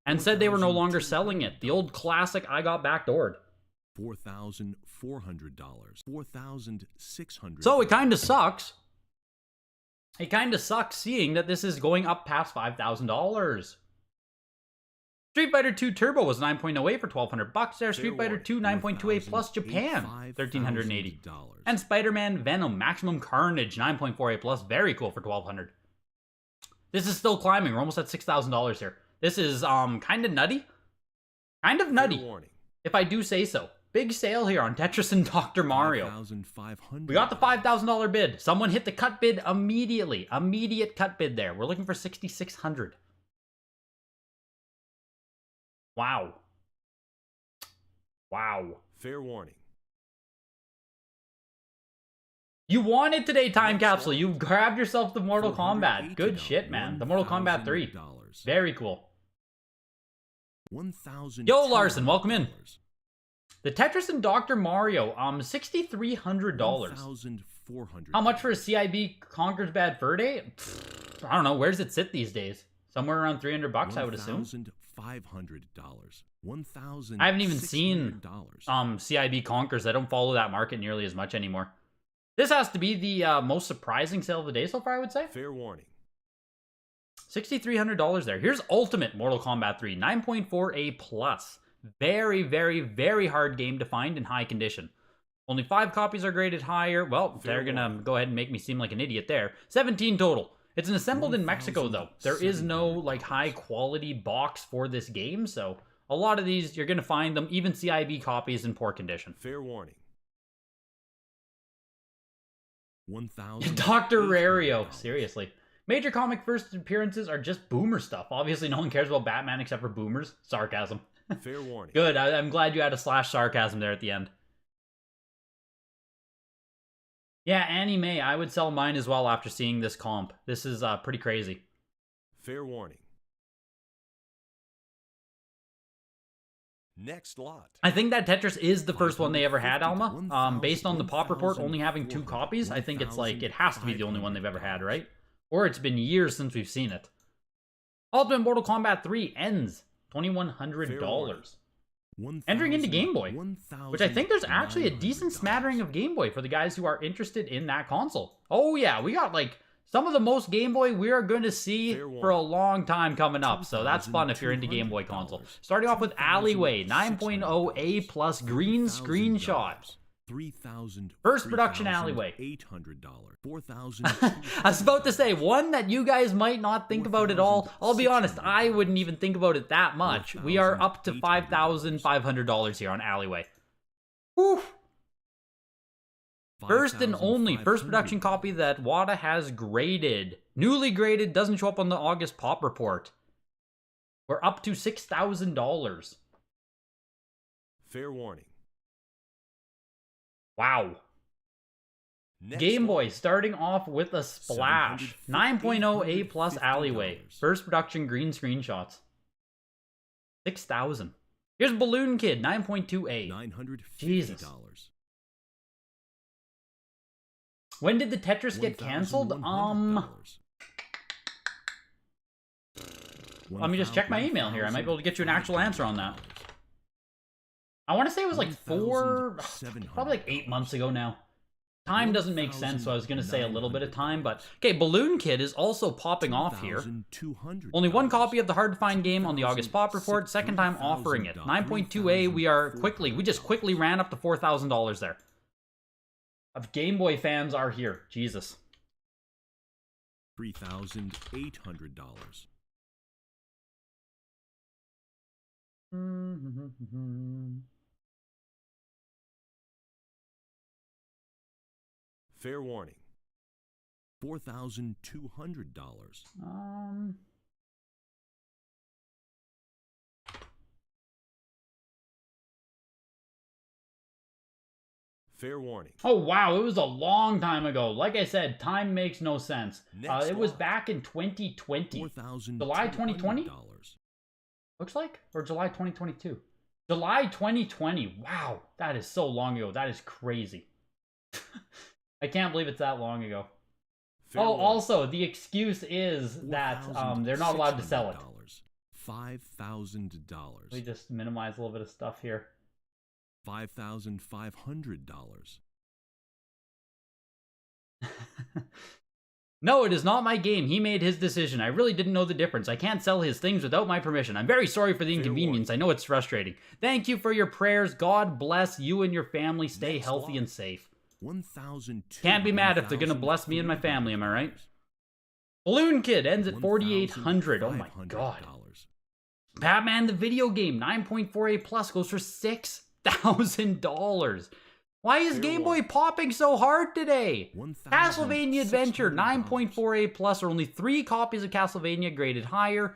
and said they were no longer selling it. The old classic I got backdoored. $4,400. $4,600. So it kind of sucks. It kind of sucks seeing that this is going up past $5,000. Street Fighter 2 Turbo was 9.08 for $1,200 there. Street Fighter 2 9.2A plus Japan, $1,380. And Spider-Man Venom Maximum Carnage 9.4A plus, very cool for $1,200. This is still climbing. We're almost at $6,000 here. This is kind of nutty. Kind of nutty, Fair warning. if I do say so. Big sale here on Tetris and Dr. Mario. $5,500. We got the $5,000 bid. Someone hit the cut bid immediately. Immediate cut bid there. We're looking for $6,600. Wow. Wow. Fair warning. You won it today, Time Next Capsule. one. You grabbed yourself the Mortal Kombat. $480. Good shit, man. The Mortal Kombat 3. $1,000. Very cool. $1,000. Yo, Larson, welcome in. The Tetris and Dr. Mario, $6,300. $1,400. How much for a CIB Conquers Bad Fur Day? I don't know. Where does it sit these days? Somewhere around $300, I would assume. $1,500. $1,000. I haven't even seen CIB Conquers. I don't follow that market nearly as much anymore. This has to be the most surprising sale of the day so far, I would say. Fair warning. $6,300 there. Here's Ultimate Mortal Kombat 3, 9.4A+. Very, very, very hard game to find in high condition. Only 5 copies are graded higher. Well, they're gonna go ahead and make me seem like an idiot there. 17 total. It's an assembled in Mexico, though. There is no, like, high-quality box for this game, so a lot of these, you're gonna find them, even CIB copies, in poor condition. Fair warning. $1,000. Dr. Rario, seriously. Major comic first appearances are just boomer stuff. Obviously, no one cares about Batman except for boomers. Sarcasm. Fair warning. Good, I'm glad you had a slash sarcasm there at the end. Yeah, Annie Mae, I would sell mine as well after seeing this comp. This is pretty crazy. Fair warning. Next lot. I think that Tetris is the first one they ever had, Alma. Based on the pop report only having 2 copies, I think it's like, it has to be the only one they've ever had, right? Or it's been years since we've seen it. Ultimate Mortal Kombat 3 ends $2,100. Entering into Game Boy, which I think there's actually a decent smattering of Game Boy for the guys who are interested in that console. Oh yeah, we got like some of the most Game Boy we are going to see for a long time coming up, so that's fun if you're into Game Boy console. Starting off with Alleyway, 9.0A plus green screenshot. First production Alleyway. $800. I was about to say, one that you guys might not think about at all. I'll be honest, I wouldn't even think about it that much. We are up to $5,500 here on Alleyway. Whew. First and only first production copy that WATA has graded. Newly graded, doesn't show up on the August pop report. We're up to $6,000. Fair warning. Wow. Next Game Boy one. starting off with a splash. 9.0A plus Alleyway. First production green screenshots. 6,000. Here's Balloon Kid, 9.2A. $950. Jesus. When did the Tetris get canceled? Let me just check my email here. I might be able to get you an actual answer on that. I want to say it was like probably like 8 months ago now. Time doesn't make sense, so I was going to say a little bit of time, but... Okay, Balloon Kid is also popping off here. Only 1 copy of the hard-to-find game on the August Pop Report, second time offering it. 9.2A, we just quickly ran up to $4,000 there. Of Game Boy fans are here. Jesus. $3,800. Fair warning. $4,200. Fair warning. Oh, wow, it was a long time ago. Like I said, time makes no sense. It was back in 2020. July 2020? Looks like? Or July 2022? July 2020. Wow, that is so long ago. That is crazy. I can't believe it's that long ago. Fair Oh, warning. also, the excuse is that they're not allowed to sell it. $5,000. Let me just minimize a little bit of stuff here. $5,500. No, it is not my game. He made his decision. I really didn't know the difference. I can't sell his things without my permission. I'm very sorry for the inconvenience. I know it's frustrating. Thank you for your prayers. God bless you and your family. Stay healthy and safe. Can't be mad if they're going to bless me and my family, am I right? Balloon Kid ends at 4,800. Oh my god. Batman the video game 9.48 plus goes for $6,000. Why is Game Boy popping so hard today? Castlevania Adventure 9.48 plus, or only 3 copies of Castlevania graded higher.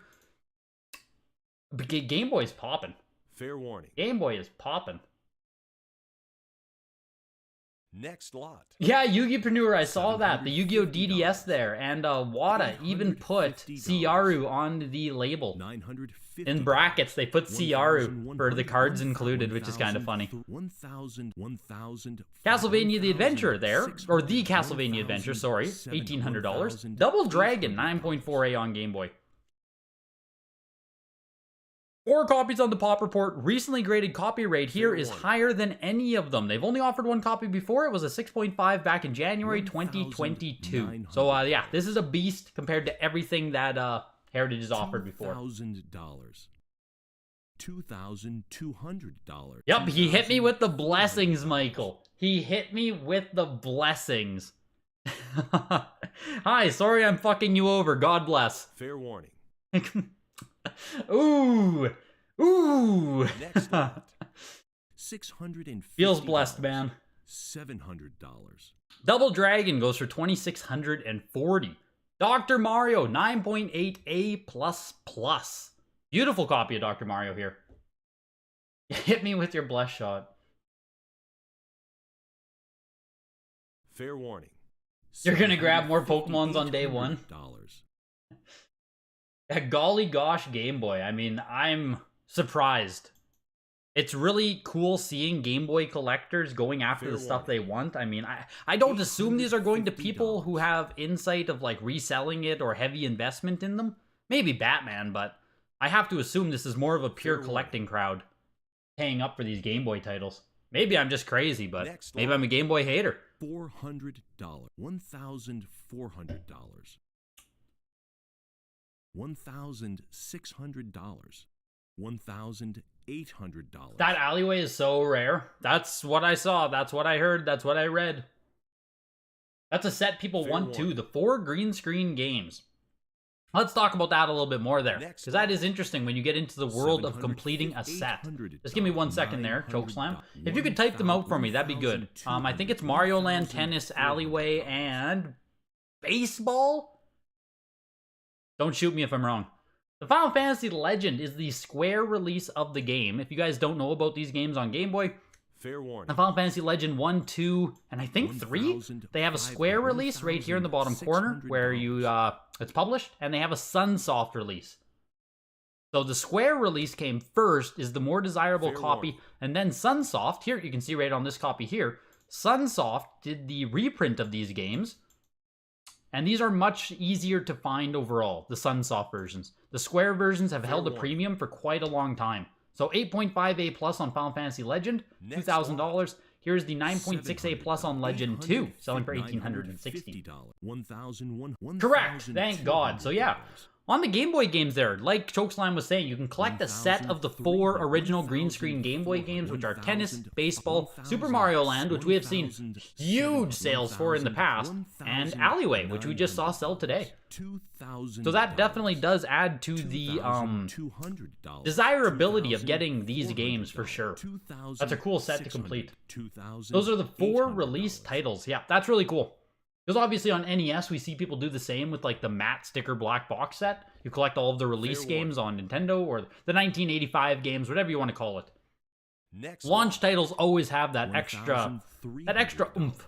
But Game Boy's popping. Fair warning. Game Boy is popping. Next lot. Yeah, Yu-Gi-Preneur, I saw that. The Yu-Gi-Oh! DDS there. And Wada even put Ciaru on the label. In brackets, they put Ciaru for the cards included, which is kind of funny. Castlevania the Adventure there. Or the Castlevania Adventure, sorry. $1,800. Double Dragon, 9.4A on Game Boy. 4 copies on the Pop Report. Recently graded copy rate here is higher than any of them. They've only offered 1 copy before. It was a 6.5 back in January 2022. So yeah, this is a beast compared to everything that Heritage has offered before. $2,200. Yep, he hit me with the blessings, Michael. He hit me with the blessings. Hi, sorry I'm fucking you over. God bless. Fair warning. Ooh. Ooh. Next lot. $650. Feels blessed, man. $700. Double Dragon goes for $2,640. Dr. Mario 9.8A++. Beautiful copy of Dr. Mario here. Hit me with your bless shot. Fair warning. You're gonna grab more Pokemons on day one? Golly gosh, Game Boy. I mean, I'm surprised. It's really cool seeing Game Boy collectors going after the stuff they want. I mean, I don't assume these are going to people who have insight of like reselling it or heavy investment in them. Maybe Batman, but I have to assume this is more of a pure collecting crowd paying up for these Game Boy titles. Maybe I'm just crazy, but maybe I'm a Game Boy hater. $400. $1,400. $1,600. $1,800. That alleyway is so rare. That's what I saw. That's what I heard. That's what I read. That's a set people want too. The 4 green screen games. Let's talk about that a little bit more there, because that is interesting when you get into the world of completing a set. Just give me 1 second there, Chokeslam. If you could type them out for me, that'd be good. I think it's Mario Land, Tennis, Alleyway, and Baseball? Don't shoot me if I'm wrong. The Final Fantasy Legend is the Square release of the game. If you guys don't know about these games on Game Boy, Fair warning. the Final Fantasy Legend 1, 2, and I think 3, they have a Square release right here in the bottom corner where you it's published, and they have a Sunsoft release. So the Square release came first, is the more desirable copy, and then Sunsoft, here you can see right on this copy here, Sunsoft did the reprint of these games, and these are much easier to find overall, the Sunsoft versions. The Square versions have held a premium for quite a long time. So 8.5A plus on Final Fantasy Legend, $2,000. Here's the 9.6A plus on Legend 2, selling for $1,860. Correct, thank God. So yeah, on the Game Boy games there, like Chokeslam was saying, you can collect a set of the 4 original green screen Game Boy games, which are Tennis, Baseball, Super Mario Land, which we have seen huge sales for in the past, and Alleyway, which we just saw sell today. So that definitely does add to the desirability of getting these games for sure. That's a cool set to complete. Those are the 4 release titles. Yeah, that's really cool. Because obviously on NES, we see people do the same with like the matte sticker black box set. You collect all of the release games on Nintendo or the 1985 games, whatever you want to call it. Launch titles always have that extra oomph.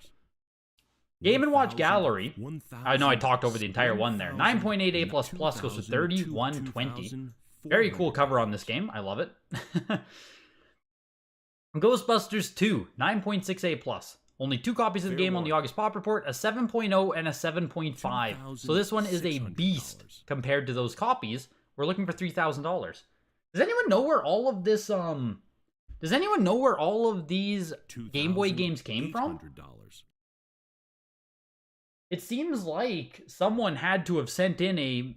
Game & Watch Gallery. I know I talked over the entire one there. 9.8A++ goes for $3,120. Very cool cover on this game. I love it. Ghostbusters 2, 9.6A+. Only 2 copies of the game on the August Pop Report, a 7.0 and a 7.5. So this one is a beast compared to those copies. We're looking for $3,000. Does anyone know where all of this, does anyone know where all of these Game Boy games came from? It seems like someone had to have sent in a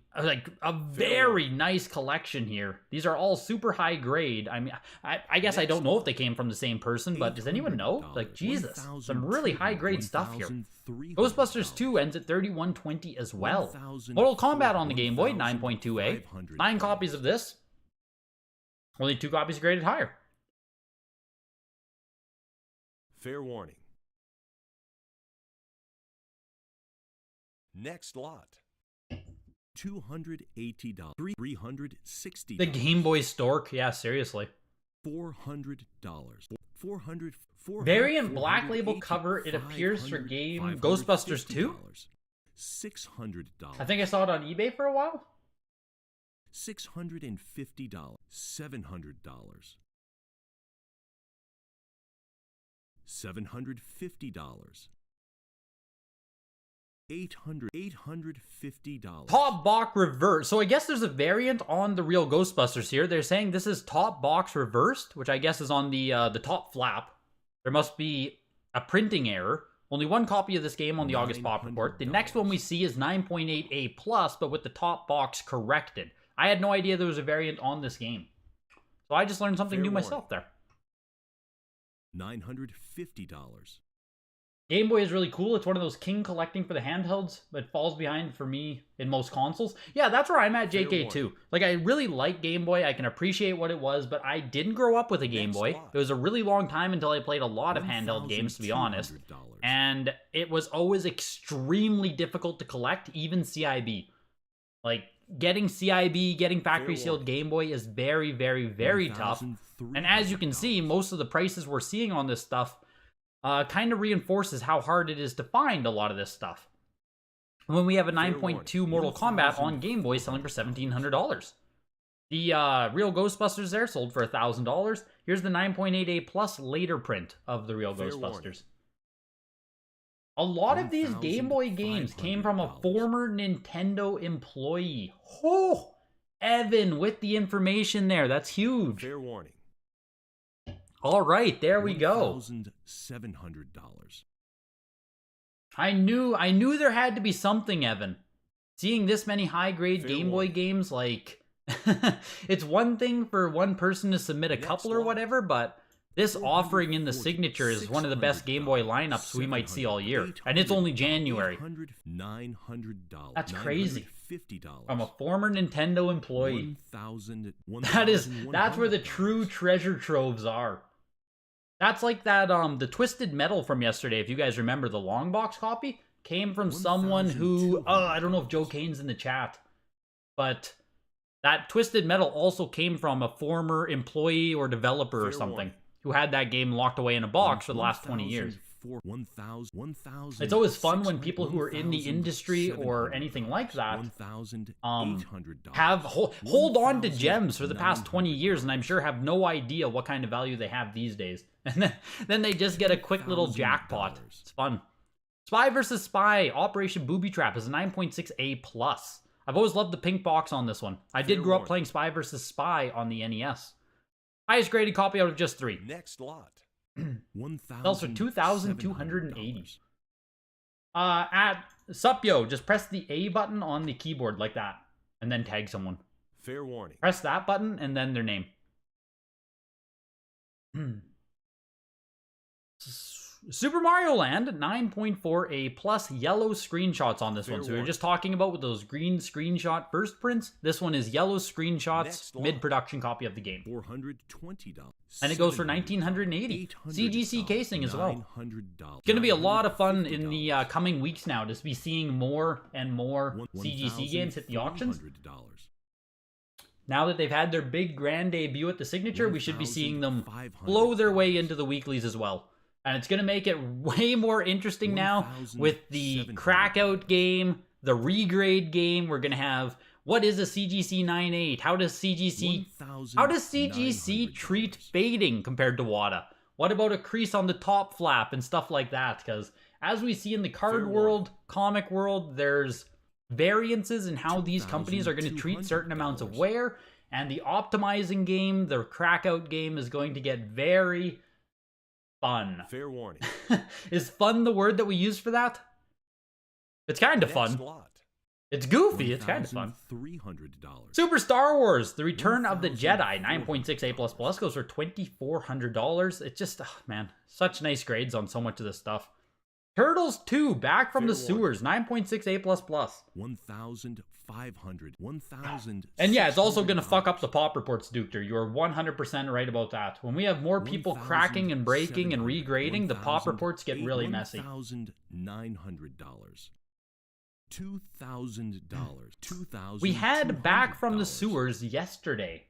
very nice collection here. These are all super high grade. I mean, I guess I don't know if they came from the same person, but does anyone know? Like, Jesus, some really high grade stuff here. Ghostbusters 2 ends at 3120 as well. Mortal Kombat on the Game Boy, 9.2A. 9 copies of this. Only 2 copies graded higher. Fair warning. Next lot. $280. $360. The Game Boy Stork, yeah, seriously. $400. $400. Variant Black Label cover, it appears for game Ghostbusters 2? $600. I think I saw it on eBay for a while. $650. $700. $750. $850. Top box reverse. So I guess there's a variant on the real Ghostbusters here. They're saying this is top box reversed, which I guess is on the top flap. There must be a printing error. Only 1 copy of this game on the August Pop Report. The next one we see is 9.8A+, but with the top box corrected. I had no idea there was a variant on this game. So I just learned something new myself there. $950. Game Boy is really cool. It's one of those king collecting for the handhelds, but falls behind for me in most consoles. Yeah, that's where I'm at, JK, too. Like, I really like Game Boy. I can appreciate what it was, but I didn't grow up with a Game Boy. It was a really long time until I played a lot of handheld games, to be honest. And it was always extremely difficult to collect, even CIB. Like, getting CIB, getting factory sealed Game Boy is very, very, very tough. And as you can see, most of the prices we're seeing on this stuff kind of reinforces how hard it is to find a lot of this stuff. When we have a 9.2 Mortal Kombat on Game Boy selling for $1,700. The real Ghostbusters there sold for $1,000. Here's the 9.8A+ later print of the real Ghostbusters. A lot of these Game Boy games came from a former Nintendo employee. Oh, Evan with the information there. That's huge. Fair warning. All right, there we go. $1,700. I knew there had to be something, Evan. Seeing this many high-grade Game Boy games, like, it's one thing for one person to submit a couple or whatever, but this offering in the signature is one of the best Game Boy lineups we might see all year. And it's only January. $900. That's crazy. $50. From a former Nintendo employee. That's where the true treasure troves are. That's like that, the Twisted Metal from yesterday, if you guys remember, the long box copy, came from someone who, I don't know if Joe Kane's in the chat, but that Twisted Metal also came from a former employee or developer or something who had that game locked away in a box for the last 20 years. It's always fun when people who are in the industry or anything like that have hold on to gems for the past 20 years, and I'm sure have no idea what kind of value they have these days. And then they just get a quick little jackpot. It's fun. Spy vs. Spy Operation Booby Trap is a 9.6A+. I've always loved the pink box on this one. I did grow up playing Spy vs. Spy on the NES. Highest graded copy out of just 3. Next lot. Sells for $2,280. At Supyo, just press the A button on the keyboard like that, and then tag someone. Fair warning. Press that button and then their name. Super Mario Land 9.4A+ yellow screenshots on this one. So we were just talking about with those green screenshot first prints. This one is yellow screenshots, mid-production copy of the game. $420. And it goes for $1,980. CGC casing as well. It's going to be a lot of fun in the coming weeks now to be seeing more and more CGC games hit the auctions. Now that they've had their big grand debut at the Signature, we should be seeing them blow their way into the weeklies as well. And it's going to make it way more interesting now with the Crackout game, the Regrade game. We're going to have, what is a CGC 9.8? How does CGC treat fading compared to WADA? What about a crease on the top flap and stuff like that? Because as we see in the card world, comic world, there's variances in how these companies are going to treat certain amounts of wear. And the optimizing game, the Crackout game, is going to get very fun. Fair warning. Is fun the word that we use for that? It's kind of Next fun. lot. It's goofy. It's kind of fun. $300. Super Star Wars: The Return of the Jedi, 9.6 A++ goes for $2,400. It's just, oh, man, such nice grades on so much of this stuff. Turtles 2: Back from the Sewers, 9.6 A++. $1,500. And yeah, it's also going to fuck up the pop reports, Duker. You're 100% right about that. When we have more people cracking and breaking and regrading, the pop reports get really messy. $1,900. $2,000. We had Back from the Sewers yesterday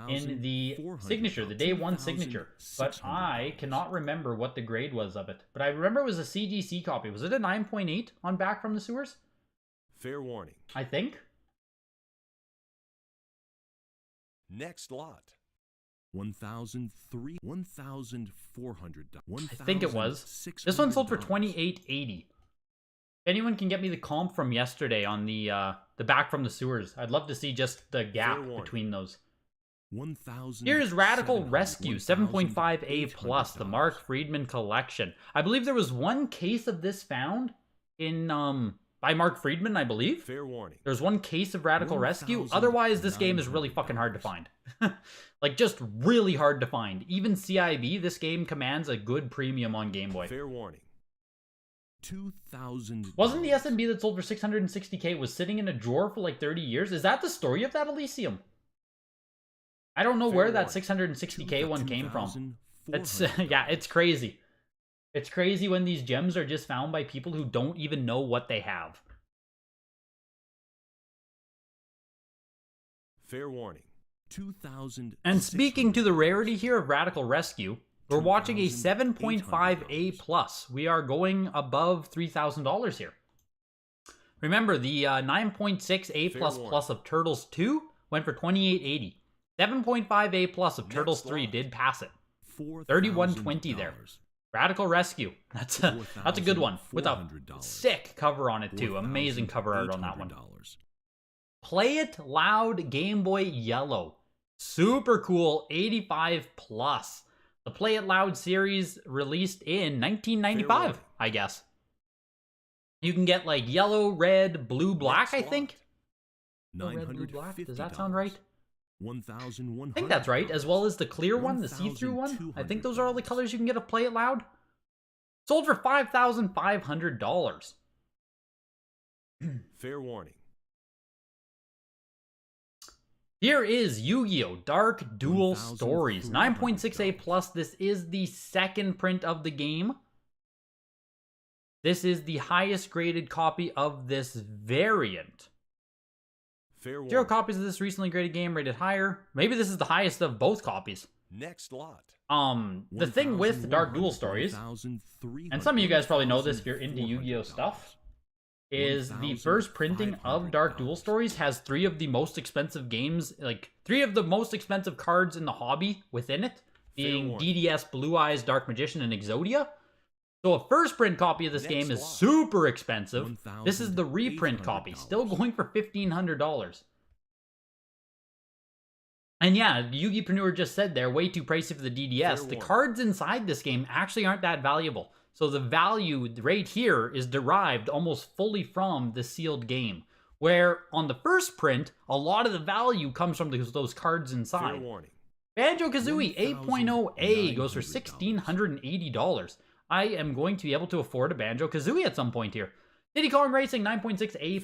in the signature, the day one signature, but I cannot remember what the grade was of it. But I remember it was a CGC copy. Was it a 9.8 on Back from the Sewers? Fair warning. I think. Next lot. $1,400. I think it was. This one sold for $2,880. If anyone can get me the comp from yesterday on the Back from the Sewers, I'd love to see just the gap between those. Here's Radical Rescue, 7.5 A+, the Mark Friedman collection. I believe there was one case of this found in by Mark Friedman, I believe. Fair warning. There's one case of Radical Rescue. Otherwise, this game is really fucking hard to find. Like, just really hard to find. Even CIB, this game commands a good premium on Game Boy. Fair warning. $2,000. Wasn't the SMB that sold for $660K was sitting in a drawer for like 30 years? Is that the story of that Elysium? I don't know where that 660K one came from. It's yeah, it's crazy. It's crazy when these gems are just found by people who don't even know what they have. Fair warning. 2,000. And speaking to the rarity here of Radical Rescue, we're watching a 7.5 A+. We are going above $3,000 here. Remember, the 9.6 A++ of Turtles 2 went for $2,880. 7.5 A+ of Turtles 3 did pass it. $3,120 there. Radical Rescue. That's a good one. With a sick cover on it too. Amazing cover art on that one. Play It Loud Game Boy Yellow. Super cool. 85+. The Play It Loud series released in 1995, I guess. You can get like yellow, red, blue, black, I think. Red, blue, black. Does that sound right? I think that's right, as well as the clear one, the see-through one. I think those are all the colors you can get of Play It Loud. Sold for $5,500. Fair warning. Here is Yu-Gi-Oh! Dark Duel Stories. 9.6 A+. This is the second print of the game. This is the highest graded copy of this variant. Fair warning. 0 copies of this recently graded game, rated higher. Maybe this is the highest of both copies. Next lot. The thing with Dark Duel Stories, and some of you guys probably know this if you're into Yu-Gi-Oh! Stuff, is the first printing of Dark Duel Stories has 3 of the most expensive games, like 3 of the most expensive cards in the hobby within it, being DDS, Blue Eyes, Dark Magician, and Exodia. So a first print copy of this game is super expensive. This is the reprint copy, still going for $1,500. And yeah, Yugi-preneur just said there, way too pricey for the DDS. The cards inside this game actually aren't that valuable. So the value right here is derived almost fully from the sealed game. Where on the first print, a lot of the value comes from those cards inside. Fair warning. Banjo-Kazooie 8.0A goes for $1,680. I am going to be able to afford a Banjo-Kazooie at some point here. Diddy Kong Racing 9.6 A++.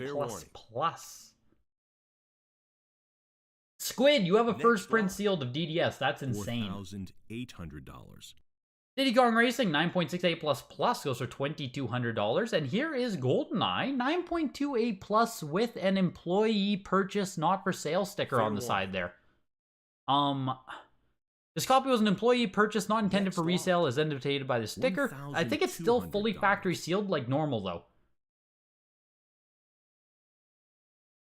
Squid, you have a first print sealed of DDS. That's insane. $4,800. Diddy Kong Racing 9.6 A++ goes for $2,200. And here is GoldenEye 9.2 A+ with an employee purchase not for sale sticker on the side there. This copy was an employee purchase not intended for resale as indicated by the sticker. I think it's still fully factory sealed like normal though.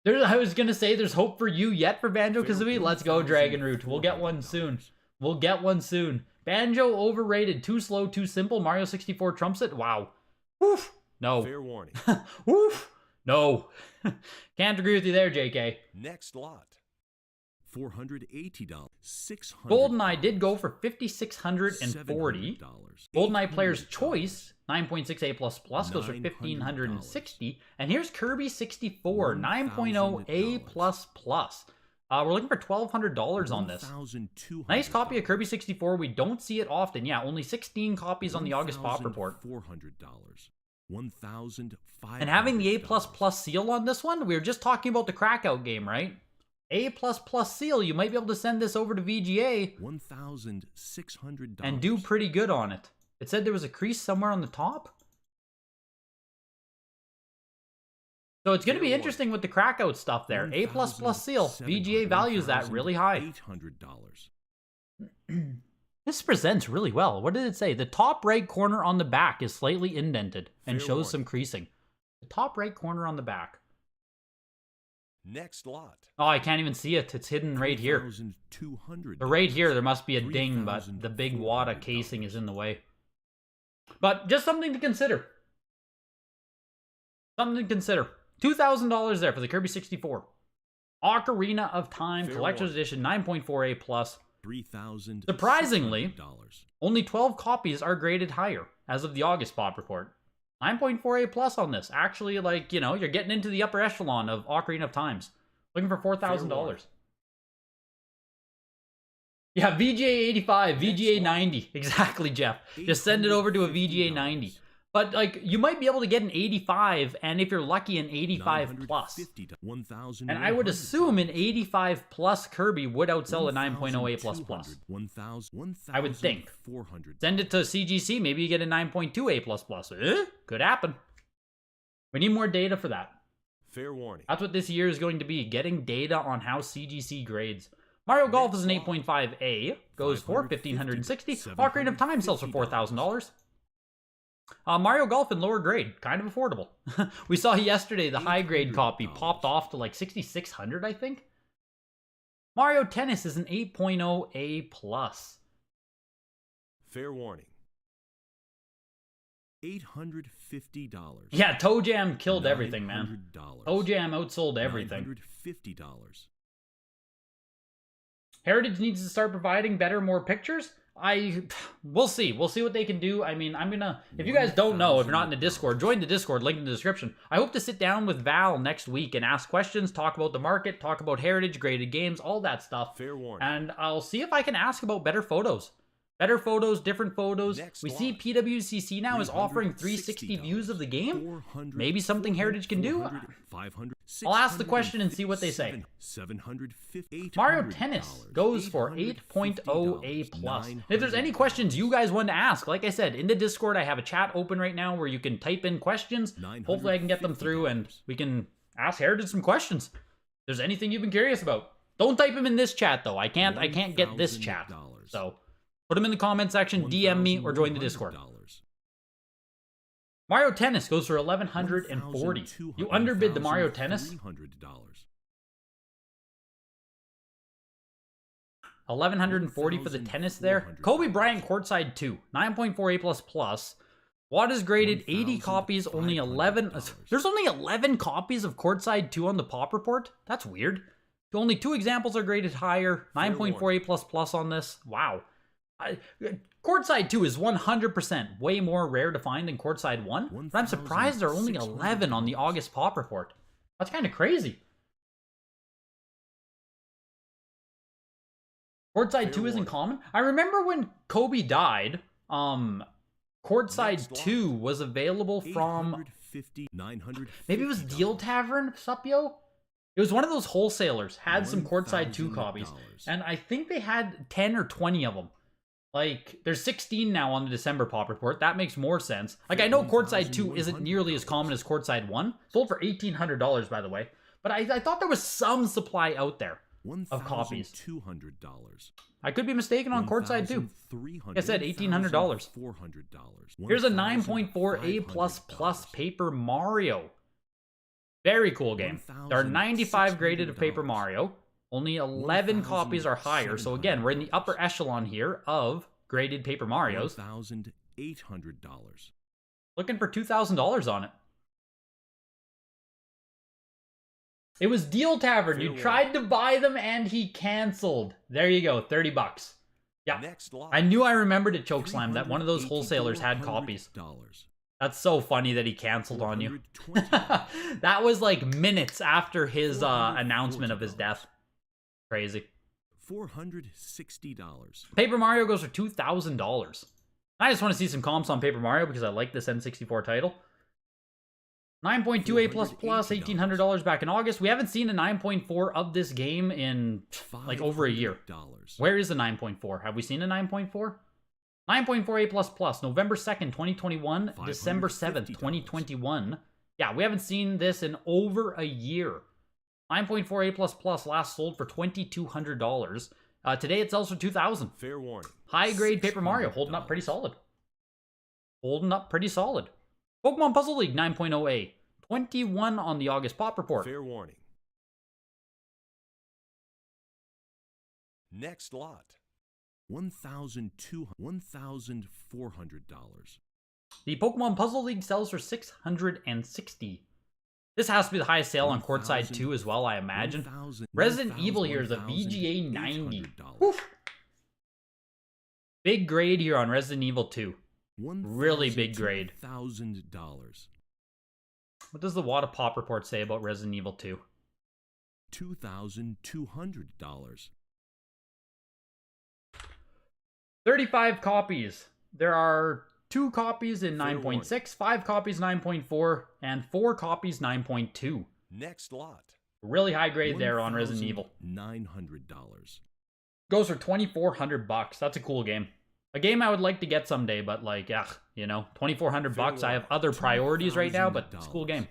I was gonna say there's hope for you yet for Banjo-Kazooie. Let's go, Dragon Root. We'll get one soon. We'll get one soon. Banjo overrated. Too slow, too simple. Mario 64 trumps it. Wow. Woof. No. Fair warning. Woof. No. Can't agree with you there, JK. Next lot. $480. $600. GoldenEye did go for $5,640. GoldenEye Player's Choice 9.6 A++ goes for $1,560. And here's Kirby 64 9.0 A++. We're looking for $1,200 on this. Nice copy of Kirby 64. We don't see it often. Yeah, only 16 copies on the August Pop Report. $400. $1,500. And having the A++ seal on this one, we were just talking about the Crackout game, right? A++ seal, you might be able to send this over to VGA $1,600 and do pretty good on it. It said there was a crease somewhere on the top. So it's going to be interesting with the Crackout stuff there. A++ seal, VGA values that really high. $800. This presents really well. What did it say? The top right corner on the back is slightly indented and Fair shows warning. some creasing. The top right corner on the back. Next lot. Oh, I can't even see it. It's hidden right here. $2,200. So right here, there must be a ding, but the big WADA casing is in the way. But just something to consider. Something to consider. $2,000 there for the Kirby 64. Ocarina of Time Fair Collector's warning. Edition 9.4 A+. $3,000. Surprisingly, only 12 copies are graded higher as of the August Pop Report. 9.4 A+ on this. Actually, like, you know, you're getting into the upper echelon of Ocarina of Times. Looking for $4,000. Yeah, VGA 85, VGA 90. Exactly, Jeff. Just send it over to a VGA 90. But, like, you might be able to get an 85, and if you're lucky, an 85 plus. And I would assume an 85 plus Kirby would outsell a 9.0 A++. I would think. Send it to CGC, maybe you get a 9.2 A++. Could happen. We need more data for that. Fair warning. That's what this year is going to be, getting data on how CGC grades. Mario Golf is an 8.5A, goes for $1,560. Ocarina of Time sells for $4,000. Mario Golf in lower grade, kind of affordable. We saw yesterday the high grade copy popped off to like 6,600, I think. Mario Tennis is an 8.0 A+. Fair warning. $850. Yeah, Toe Jam killed everything, man. $900. Toe Jam outsold everything. $950. Heritage needs to start providing better, more pictures. We'll see. We'll see what they can do. I mean, I'm gonna, if you guys don't know, if you're not in the Discord, join the Discord, link in the description. I hope to sit down with Val next week and ask questions, talk about the market, talk about Heritage, graded games, all that stuff. Fair warning. And I'll see if I can ask about better photos. Better photos, different photos. Next We see lot. PWCC now is offering 360 views of the game. Maybe something Heritage can do. 400, 500, I'll ask the question and see what they say. 750. Mario Tennis goes for 8.0 A+. If there's any questions you guys want to ask, like I said, in the Discord, I have a chat open right now where you can type in questions. Hopefully I can get them through and we can ask Heritage some questions. If there's anything you've been curious about. Don't type them in this chat though. I can't get this chat. So put them in the comment section, DM me, or join the Discord. Mario Tennis goes for $1,140. You underbid the Mario Tennis. $1,140 for the tennis there. Kobe Bryant Courtside 2, 9.4 A++. Watt is graded 80 copies, only 11. There's only 11 copies of Courtside 2 on the Pop Report? That's weird. Only 2 examples are graded higher. 9.4 A++ on this. Wow. Courtside 2 is 100% way more rare to find than Courtside 1, but I'm surprised there are only 11 on the August Pop Report. That's kind of crazy. Courtside 2 isn't common. I remember when Kobe died, Courtside 2 was available from, maybe it was Deal Tavern, Supyo? It was one of those wholesalers, had some Courtside 2 copies, and I think they had 10 or 20 of them. Like, there's 16 now on the December Pop Report. That makes more sense. Like, I know Courtside 2 isn't nearly as common as Courtside 1. Sold for $1,800, by the way. But I thought there was some supply out there of copies. I could be mistaken on Courtside 2. Like I said, $1,800. Here's a 9.4 A++ Paper Mario. Very cool game. There are 95 graded of Paper Mario. Only 11 copies are higher, so again, we're in the upper echelon here of graded Paper Marios. $1,800. Looking for $2,000 on it. It was Deal Tavern. You Fair tried to buy them and he canceled. There you go, 30 bucks. Yeah, Next lot. I knew I remembered it, Chokeslam, that one of those wholesalers had copies. That's so funny that he canceled on you. That was like minutes after his announcement of his death. Crazy. $460. Paper Mario goes for $2,000. I just want to see some comps on Paper Mario because I like this N64 title. 9.2 A++, $1,800 back in August. We haven't seen a 9.4 of this game in like over a year. Where is the 9.4? Have we seen a 9.4? 9.4 A++, November 2nd, 2021, December 7th, 2021. Yeah, we haven't seen this in over a year. 9.4 A++ last sold for $2,200. Today it sells for $2,000. Fair warning. High grade Paper Mario, holding up pretty solid. Holding up pretty solid. Pokemon Puzzle League 9.0 A, 21 on the August Pop Report. Fair warning. Next lot. $1,400. The Pokemon Puzzle League sells for $660. This has to be the highest sale on Courtside 2 as well, I imagine. Resident Evil here is a VGA 90. Oof. Big grade here on Resident Evil 2. Really big grade. $1,000. What does the Wada Pop Report say about Resident Evil 2? $2,200. 35 copies. There are 2 copies in 9.6, 5 copies 9.4, and 4 copies 9.2. Next lot. Really high grade there on Resident Evil. $900. Goes for $2,400. That's a cool game. A game I would like to get someday, but like, you know, $2,400. I have other priorities right now, but it's a cool game.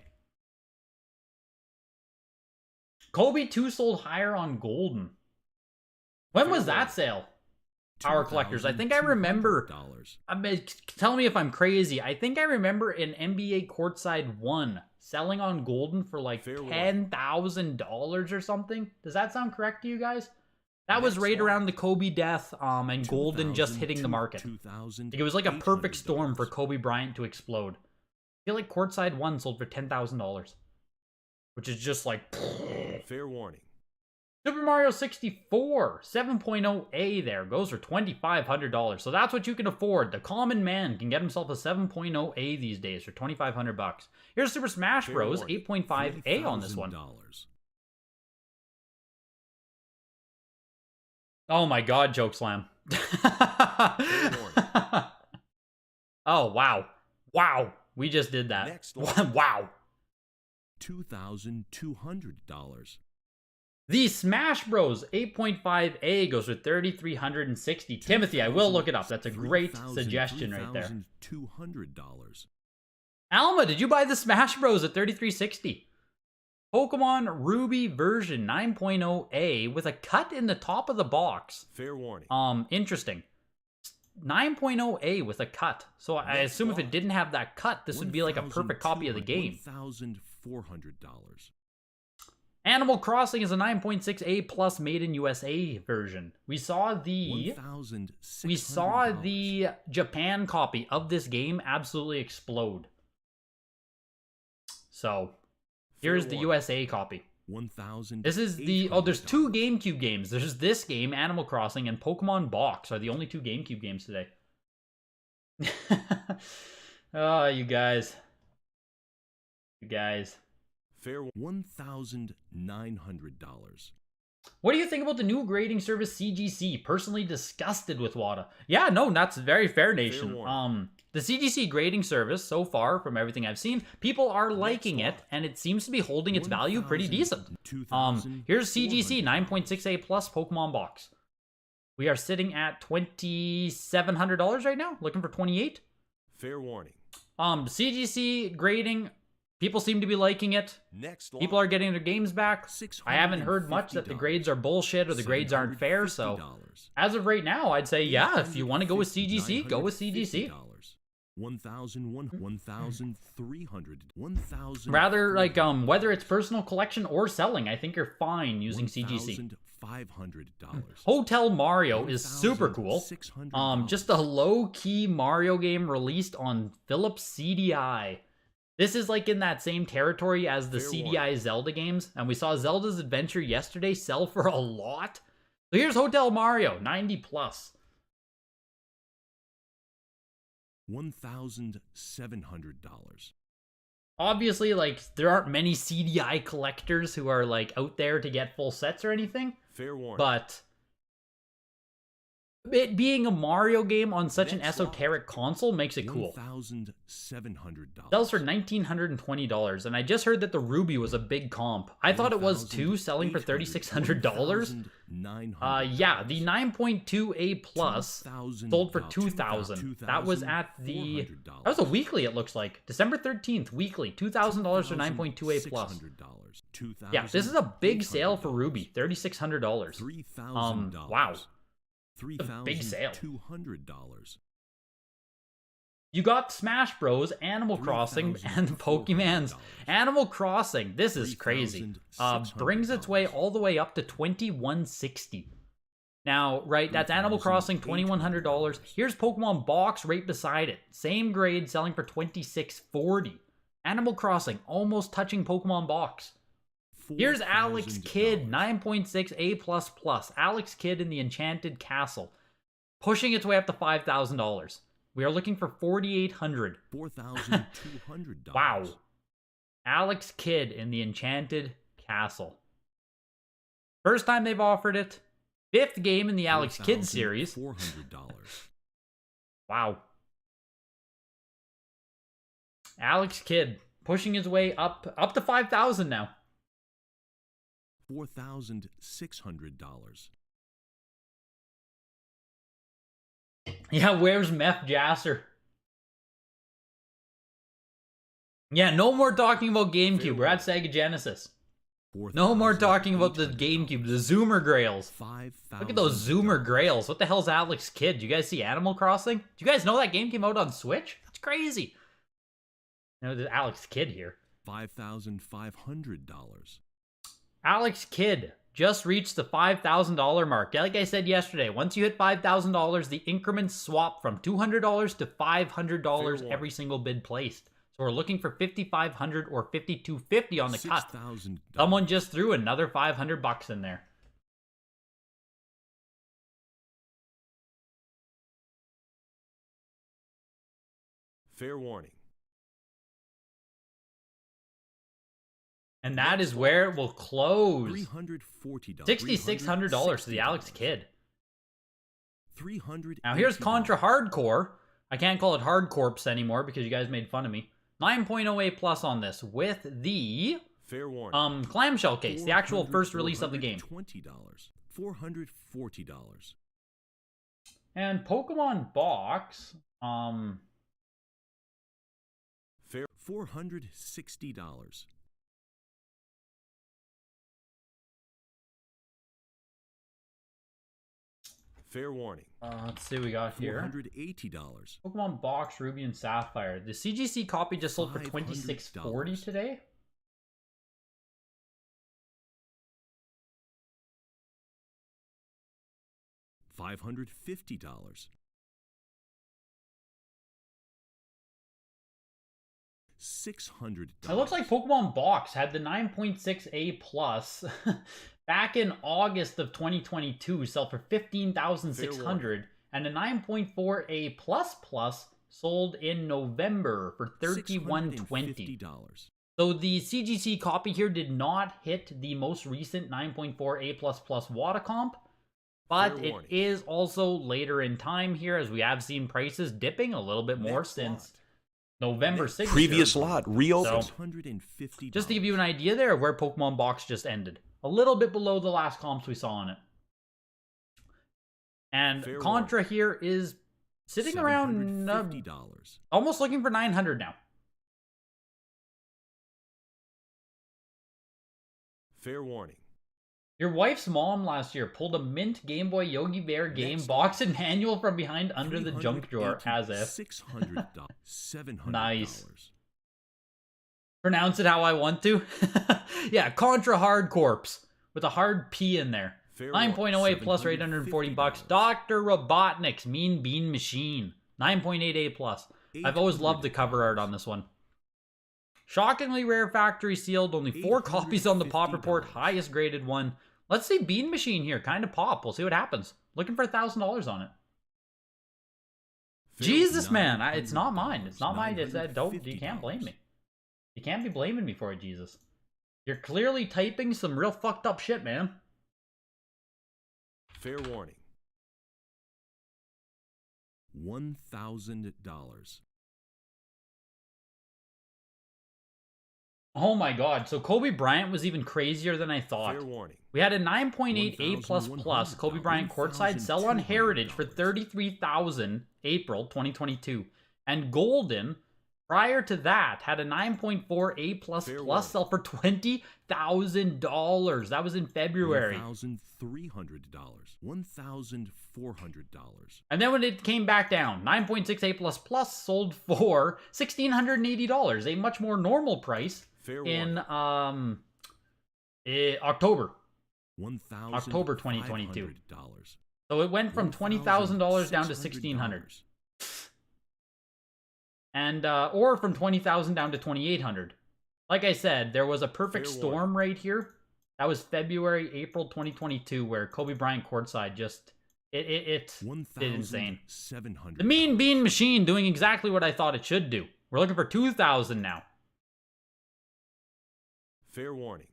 Kobe 2 sold higher on Golden. When was that sale? Power Collectors. I think I remember. I mean, tell me if I'm crazy. I think I remember an NBA Courtside 1 selling on Golden for like $10,000 or something. Does that sound correct to you guys? That was right around the Kobe death, and Golden just hitting the market. It was like a perfect storm for Kobe Bryant to explode. I feel like Courtside 1 sold for $10,000, which is just like Fair warning. Super Mario 64 7.0A there goes for $2,500. So that's what you can afford. The common man can get himself a 7.0A these days for $2,500. Here's Super Smash Bros 8.5A on this one. Oh my god, Chokeslam. Oh, wow. Wow. We just did that. Next one. Wow. $2,200. The Smash Bros 8.5A goes for $3,360. Timothy, I will look it up. That's a great suggestion right there. $200. Alma, did you buy the Smash Bros at $3,360? Pokemon Ruby version 9.0A with a cut in the top of the box. Fair warning. Interesting. 9.0A with a cut. So I assume if it didn't have that cut, this would be like a perfect copy of the game. $1,400. Animal Crossing is a 9.6A plus made in USA version. We saw the Japan copy of this game absolutely explode. So here's the USA copy. This is the there's 2 GameCube games. There's this game, Animal Crossing, and Pokemon Box are the only 2 GameCube games today. Oh, you guys. You guys. Fair $1,900. What do you think about the new grading service CGC? Personally disgusted with WADA. Yeah, no, that's very fair, Nation. The CGC grading service, so far, from everything I've seen, people are liking it, and it seems to be holding its value pretty decent. Here's CGC 9.6A plus Pokemon Box. We are sitting at $2,700 right now, looking for 28. Fair warning. CGC grading, people seem to be liking it. People are getting their games back. I haven't heard much that the grades are bullshit or the grades aren't fair, so as of right now, I'd say, yeah, if you want to go with CGC, go with CGC. $1,300. Rather, like, whether it's personal collection or selling, I think you're fine using CGC. $500. Hotel Mario is super cool. Just a low-key Mario game released on Philips CDI. This is like in that same territory as the Fair CDI warning. Zelda games, and we saw Zelda's Adventure yesterday sell for a lot. So here's Hotel Mario, 90 plus. $1,700. Obviously, like, there aren't many CDI collectors who are, like, out there to get full sets or anything, Fair warning. but it being a Mario game on such an Next slot. esoteric console makes it cool. $1,700. Sells for $1,920, and I just heard that the Ruby was a big comp. I thought it was too, selling for $3,600. Yeah, the 9.2A Plus sold for $2,000. That was at the... That was a weekly, it looks like. December 13th, weekly. $2,000 for 9.2A Plus. Yeah, this is a big sale for Ruby. $3,600. $3,000. Wow. Big sale. $3,200. You got Smash Bros, Animal Crossing, and Pokemon's. Animal Crossing, this is crazy. Brings its way all the way up to $2,160. Now, right, that's Animal Crossing, $2,100. Here's Pokemon Box right beside it. Same grade, selling for $2,640. Animal Crossing, almost touching Pokemon Box. Here's Alex Kidd, 9.6A++. Alex Kidd in the Enchanted Castle. Pushing its way up to $5,000. We are looking for $4,800. $4,200. Wow. Alex Kidd in the Enchanted Castle. First time they've offered it. Fifth game in the Alex Kidd series. $400. Wow. Alex Kidd pushing his way up to $5,000 now. $4,600. Yeah, where's Meth Jasser? Yeah, no more talking about GameCube. We're at Sega Genesis. No more talking about the GameCube, the Zoomer Grails. Look at those Zoomer Grails. What the hell's Alex Kidd? Do you guys see Animal Crossing? Do you guys know that game came out on Switch? That's crazy. You know, there's Alex Kidd here. $5,500. Alex Kidd just reached the $5,000 mark. Like I said yesterday, once you hit $5,000, the increments swap from $200 to $500 every single bid placed. So we're looking for $5,500 or $5,250 on the cut. Someone just threw another $500 in there. Fair warning. And that is where it will close. $340. $6,600 to the Alex Kidd. $300. Now here's Contra Hardcore. I can't call it Hardcorps anymore because you guys made fun of me. 9.0A plus on this with the Fair warning. clamshell case, the actual first release of the game. $20. $440. And Pokemon Box, Fair. $460. Fair warning. let's see what we got here. $480. Pokemon Box, Ruby and Sapphire. The CGC copy just sold for $2,640 today. $550. $600. It looks like Pokemon Box had the 9.6A plus back in August of 2022 sell for $15,600, and the 9.4A plus sold in November for $3,120. So the CGC copy here did not hit the most recent 9.4A plus Wattacomp, but it is also later in time here, as we have seen prices dipping a little bit more since November 6th. Previous lot reopened. So, $650. just to give you an idea there of where Pokemon Box just ended. A little bit below the last comps we saw on it. And Fair Contra here is sitting around $750. almost looking for 900 now. Fair warning. Your wife's mom last year pulled a mint Game Boy Yogi Bear game box and manual from behind under the junk drawer, as if. $600. $700. Nice. Pronounce it how I want to. Yeah, Contra Hardcorps with a hard P in there. 9.08 plus for $840. Dr. Robotnik's Mean Bean Machine. 9.88 plus. I've always loved the cover art on this one. Shockingly rare factory sealed, only 4 copies on the pop report, $850. highest graded one. Let's see Bean Machine here, kind of pop. We'll see what happens. Looking for $1,000 on it. Jesus, man, it's not mine. It's not mine. It's you can't blame me. You can't be blaming me for it, Jesus. You're clearly typing some real fucked up shit, man. Fair warning. $1,000. Oh my god, so Kobe Bryant was even crazier than I thought. Fair warning. We had a 9.8 A++ Kobe Bryant courtside sell on Heritage for $33,000 April 2022. And Golden, prior to that, had a 9.4 A++ sell for $20,000. That was in February. $1,300. $1,400. And then when it came back down, 9.6 A++ sold for $1,680, a much more normal price. Fair In warning. October October 2022. So it went from $20,000 down to $1,600, and or from $20,000 down to $2,800. Like I said, there was a perfect Fair storm warning. right here. That was February, April 2022, where Kobe Bryant courtside just it did insane. The Mean Bean Machine doing exactly what I thought it should do. We're looking for $2,000 now. Fair warning.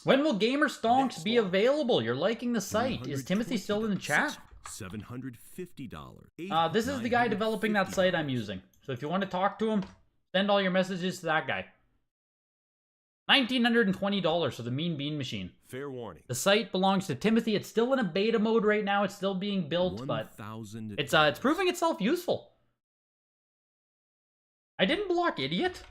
When will Gamer Stonks Next be one. available? You're liking the site. Is Timothy still in the chat? $750. This is the guy developing that site I'm using. So if you want to talk to him, send all your messages to that guy. $1,920 for the Mean Bean Machine. Fair warning. The site belongs to Timothy. It's still in a beta mode right now. It's still being built, but it's proving itself useful. I didn't block, idiot.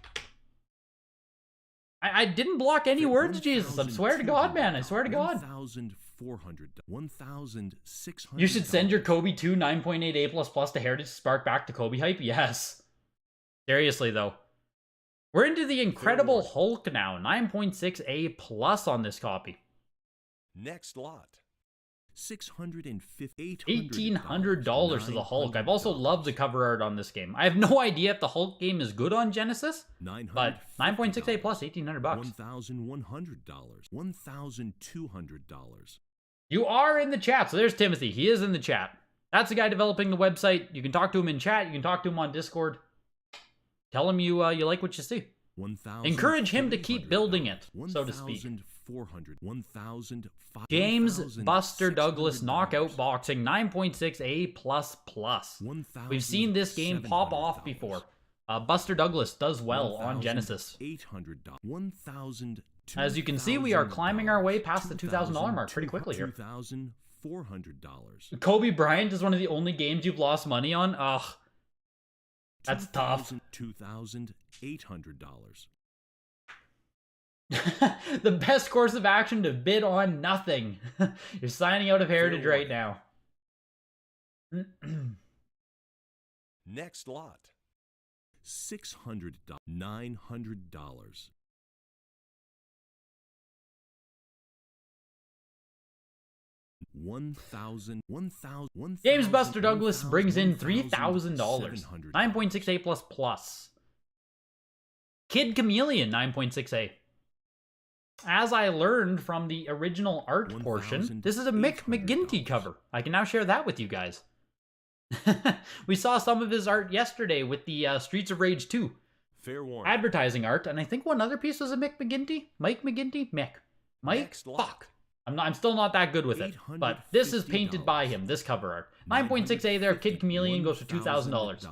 I didn't block any words, Jesus. I swear to God, man. I swear to God. $1,600. You should send your Kobe 2 9.8 A++ to Heritage to spark back to Kobe hype. Yes. Seriously, though. We're into the Incredible Hulk now. 9.6 A+ on this copy. Next lot. $1,800 for the Hulk. I've also loved the cover art on this game. I have no idea if the Hulk game is good on Genesis, but 9.6 A+, $1,800. $1,100. $1,200. You are in the chat, so there's Timothy. He is in the chat. That's the guy developing the website. You can talk to him in chat. You can talk to him on Discord. Tell him you like what you see. Encourage him to keep building it, so to speak. James Buster Douglas Knockout Boxing 9.6 A++. We've seen this game pop off before. Buster Douglas does well on Genesis. As you can see, we are climbing our way past the $2,000 mark pretty quickly here. $2,400. Kobe Bryant is one of the only games you've lost money on? Ugh. That's tough. $2,800. The best course of action to bid on nothing. You're signing out of Heritage right now. Next lot. $600. $900. $1,000. James Buster Douglas brings in $3,000. 9.6 A++. Kid Chameleon 9.6 A. As I learned from the original art portion, this is a Mick McGinty cover. I can now share that with you guys. We saw some of his art yesterday with the Streets of Rage 2 Fair warning. advertising art, and I think one other piece was a Mick McGinty. Mike McGinty? Mick. Mike? Next lot. Fuck. I'm still not that good with it. But this is painted by him, this cover art. 9.6 A there, Kid Chameleon goes for $2,000.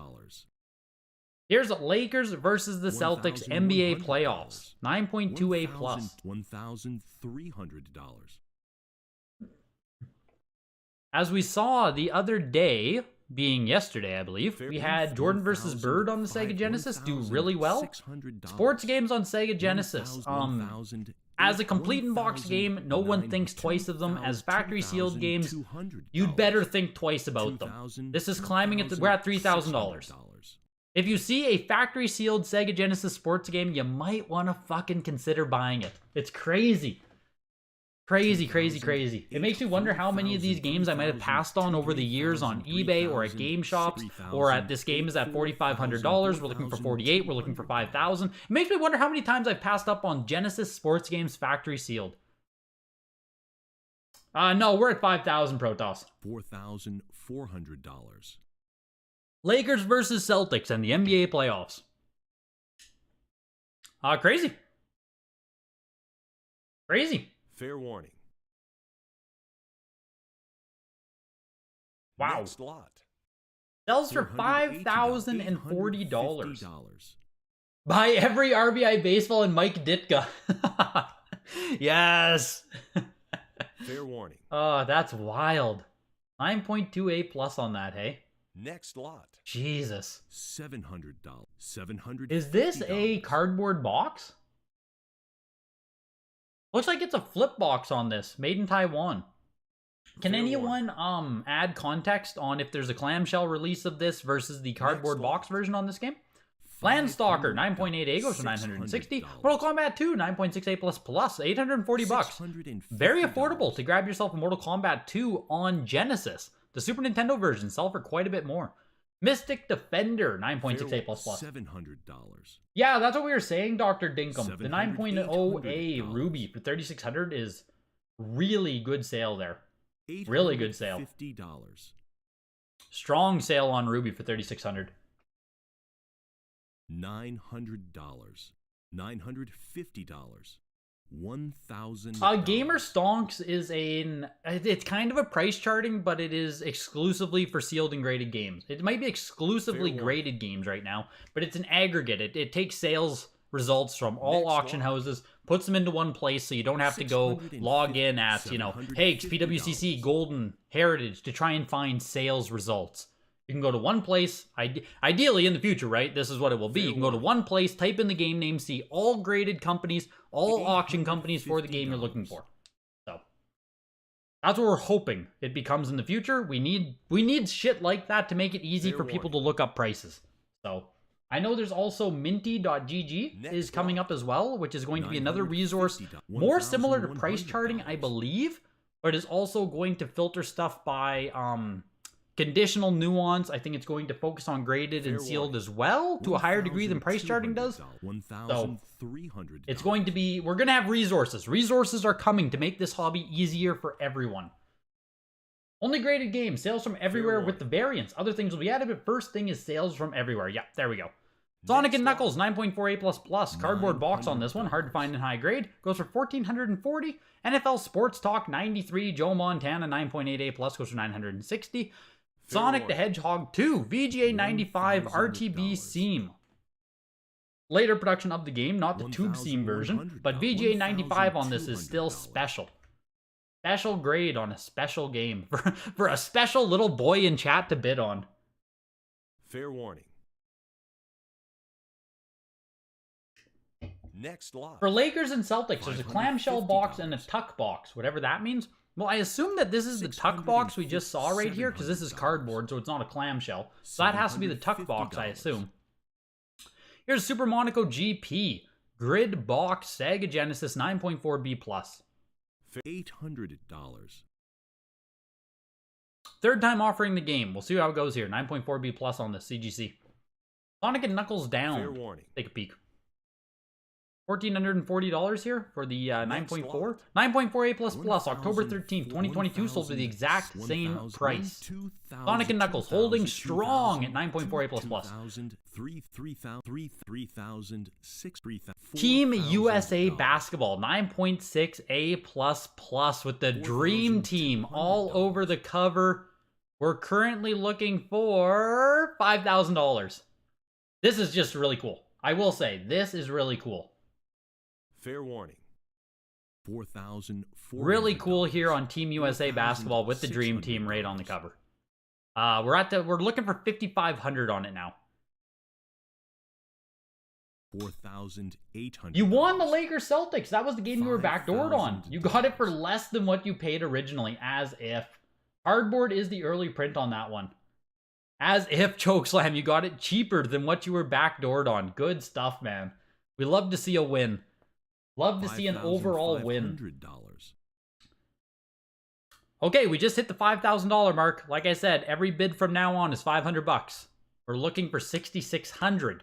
Here's Lakers versus the Celtics NBA playoffs. 9.2 A+. $1,300. As we saw the other day, being yesterday, I believe, we had Jordan versus Bird on the Sega Genesis do really well. Sports games on Sega Genesis. As a complete in-box game, no one thinks twice of them. As factory sealed games, you'd better think twice about them. This is climbing at we're at $3,000. If you see a factory sealed Sega Genesis sports game, you might want to fucking consider buying it. It's crazy. Crazy, crazy, crazy. It makes me wonder how many of these games I might have passed on over the years on eBay or at game shops, or at this game is at $4,500, we're looking for 48, we're looking for 5,000. It makes me wonder how many times I've passed up on Genesis Sports Games Factory Sealed. No, we're at 5,000, Protoss. $4,400. Lakers versus Celtics and the NBA playoffs. Crazy. Crazy. Fair warning. Wow. Next lot. Sells for $5,040. Buy every RBI baseball and Mike Ditka. Yes. Fair warning. Oh, that's wild. 9.2A plus on that, hey? Next lot. Jesus. $700. $700. Is this a cardboard box? Looks like it's a flip box on this. Made in Taiwan. Can Fair anyone add context on if there's a clamshell release of this versus the cardboard box version on this game? Landstalker, 9.8A goes for 960. Mortal Kombat 2, 9.6A plus, 840 bucks. Very affordable to grab yourself a Mortal Kombat 2 on Genesis. The Super Nintendo version sell for quite a bit more. Mystic Defender, 9.6A plus. $700. Yeah, that's what we were saying, Dr. Dinkum. The 9.0A Ruby for 3,600 is really good sale there. Really good sale. $50. Strong sale on Ruby for 3,600. $900. $950. $1,000. Gamer Stonks is it's kind of a price charting, but it is exclusively for sealed and graded games. It might be exclusively graded games right now, but it's an aggregate. It takes sales results from all auction houses, puts them into one place so you don't have to go log in at, hey, PWCC, Golden, Heritage to try and find sales results. You can go to one place, ideally in the future, right? This is what it will be. You can go to one place, type in the game name, see all graded companies, all auction companies for the game you're looking for. So that's what we're hoping it becomes in the future. We need shit like that to make it easy for people to look up prices. So I know there's also minty.gg is coming up as well, which is going to be another resource more similar to price charting, I believe, but is also going to filter stuff by conditional nuance. I think it's going to focus on graded and sealed as well to a higher degree than price charting does. So it's going to be, we're going to have resources. Resources are coming to make this hobby easier for everyone. Only graded games, sales from everywhere with the variants. Other things will be added, but first thing is sales from everywhere. Yeah, there we go. Sonic and Knuckles, 9.4A++. Cardboard box on this one, hard to find in high grade. Goes for $1,440. NFL Sports Talk 93, Joe Montana, 9.8A+, goes for $960. Sonic the Hedgehog 2, VGA 95 RTB seam. Later production of the game, not the tube seam version, but VGA 95 on this is still special. Special grade on a special game for a special little boy in chat to bid on. Fair warning. Next lot. For Lakers and Celtics, there's a clamshell box and a tuck box, whatever that means. Well, I assume that this is the tuck box we just saw right here, because this is cardboard, so it's not a clamshell. So that has to be the tuck box, I assume. Here's Super Monaco GP. Grid box, Sega Genesis, 9.4B+. $800. Third time offering the game. We'll see how it goes here. 9.4B+ on the CGC. Sonic and Knuckles down. Fair warning. Take a peek. $1,440 here for the 9.4. 9.4A++, October 13th, 2022, sold for the exact same price. Sonic and Knuckles holding strong at 9.4A++. Team USA Basketball, 9.6A++ with the Dream Team all over the cover. We're currently looking for $5,000. This is just really cool. I will say, this is really cool. Fair warning. $4,400. Really cool here on Team USA Basketball with the Dream Team right on the cover. We're looking for $5,500 on it now. $4,800. You won the Lakers Celtics. That was the game you were backdoored on. You got it for less than what you paid originally, as if. Cardboard is the early print on that one. As if, Chokeslam, you got it cheaper than what you were backdoored on. Good stuff, man. We love to see a win. Love to see an overall win. Okay, we just hit the $5,000 mark. Like I said, every bid from now on is $500. We're looking for 6,600.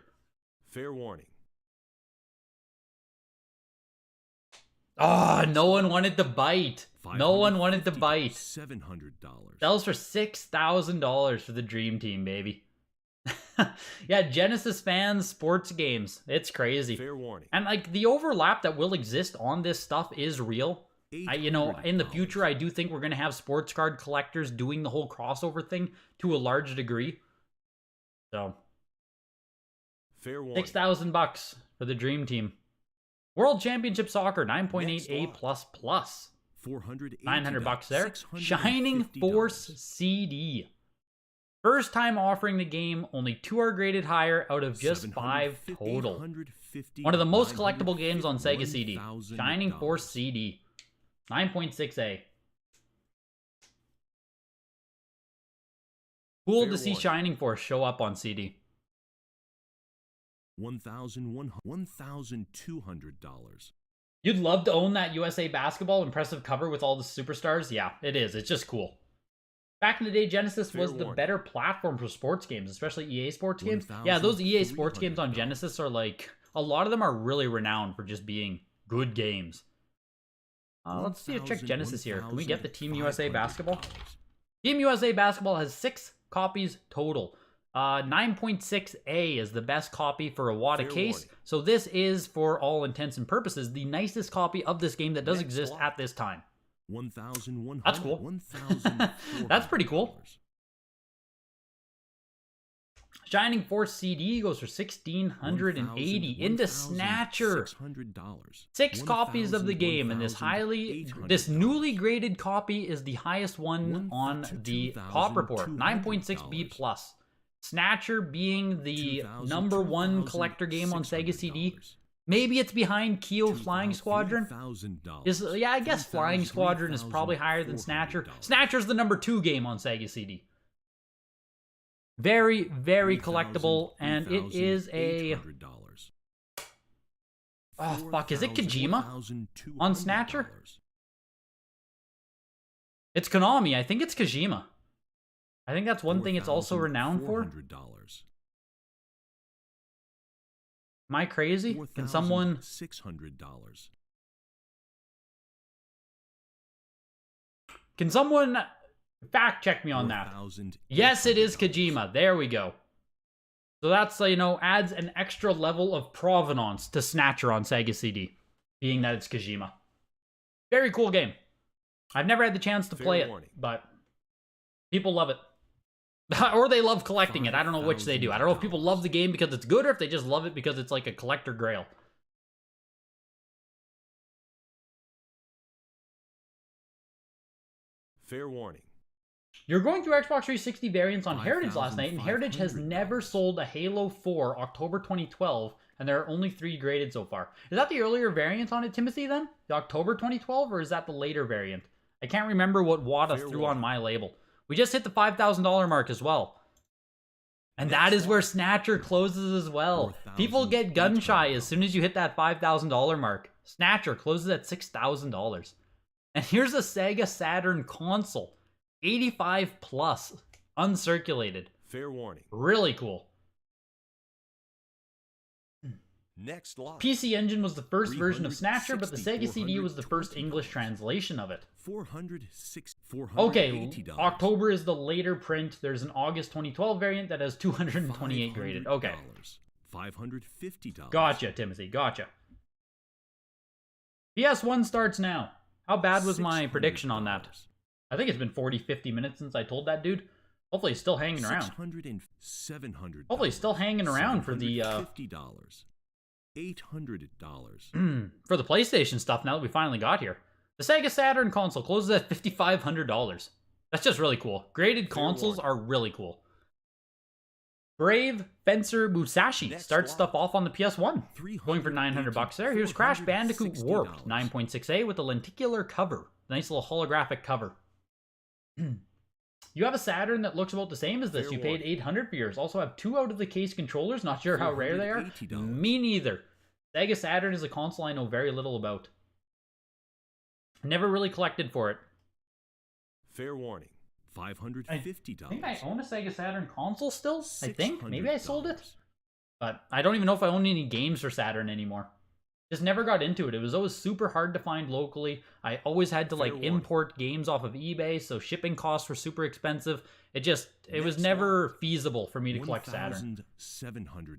Fair warning. Oh, no one wanted to bite. No one wanted to bite. $700. Sells for $6,000 for the Dream Team, baby. Yeah, Genesis fans, sports games. It's crazy. Fair warning. And like the overlap that will exist on this stuff is real. In the future, I do think we're going to have sports card collectors doing the whole crossover thing to a large degree. So, Fair warning. $6,000 for the Dream Team. World Championship Soccer, 9.8 A++. $900 there. Shining Force CD. First time offering the game, only 2 are graded higher out of just 5 total. One of the most collectible games on Sega CD. Shining Force CD. 9.6A. Cool Fair to see warning. Shining Force show up on CD. $1,200. You'd love to own that USA Basketball impressive cover with all the superstars? Yeah, it is. It's just cool. Back in the day, Genesis Fair was the warning. better platform for sports games, especially EA sports games. Yeah, those EA sports games on Genesis are like, a lot of them are really renowned for just being good games. Let's see, check Genesis here. Can we get the Team USA Basketball? Team USA Basketball has 6 copies total. 9.6A is the best copy for a WADA Fair case. warning. So this is, for all intents and purposes, the nicest copy of this game that does Next exist lot. at this time. $1,100. That's cool. That's pretty cool. Shining Force CD goes for $1,680 into Snatcher. $600. 6 copies of the game, and this newly graded copy is the highest one on the Pop Report, 9.6B+. Snatcher being the number 1 collector game on Sega CD. Maybe it's behind Kyo Flying Squadron. Yeah, I guess Flying Squadron is probably higher than Snatcher. Snatcher's the number 2 game on Sega CD. Very, very collectible, and it is a... Oh, fuck, is it Kojima on Snatcher? It's Konami. I think it's Kojima. I think that's one thing it's also renowned for. Am I crazy? Can someone... $600. Can someone fact check me on that? Yes, it is Kojima. There we go. So that's, adds an extra level of provenance to Snatcher on Sega CD, being that it's Kojima. Very cool game. I've never had the chance to play it, but people love it. Or they love collecting it. I don't know which they do. I don't know if people love the game because it's good or if they just love it because it's like a collector grail. Fair warning. You're going through Xbox 360 variants on Heritage last night, and Heritage has never sold a Halo 4 October 2012, and there are only 3 graded so far. Is that the earlier variant on it, Timothy, then? The October 2012, or is that the later variant? I can't remember what WADA threw on my label. We just hit the $5,000 mark as well. And that is where Snatcher closes as well. People get gun shy as soon as you hit that $5,000 mark. Snatcher closes at $6,000. And here's a Sega Saturn console. 85 plus. Uncirculated. Fair warning. Really cool. Next lot. PC Engine was the first version of Snatcher, but the Sega CD was the first English translation of it. Okay, October is the later print. There's an August 2012 variant that has 228 graded. Okay. $550. Gotcha, Timothy. Gotcha. PS1 starts now. How bad was my prediction on that? I think it's been 40, 50 minutes since I told that dude. Hopefully he's still hanging around. Hopefully he's still hanging around for the $800. for the PlayStation stuff now that we finally got here. The Sega Saturn console closes at $5,500. That's just really cool. Graded consoles are really cool. Brave Fencer Musashi starts stuff off on the PS1, going for $900 there. Here's Crash Bandicoot Warped, 9.6A with a lenticular cover. Nice little holographic cover. You have a Saturn that looks about the same as this. You paid $800 for yours. Also have 2 out-of-the-case controllers. Not sure how rare they are. Me neither. Sega Saturn is a console I know very little about. Never really collected for it. Fair warning. $550. I think I own a Sega Saturn console still. I think. Maybe I sold it. But I don't even know if I own any games for Saturn anymore. Just never got into it. It was always super hard to find locally. I always had to import games off of eBay, so shipping costs were super expensive. It was never feasible for me to collect Saturn. $700.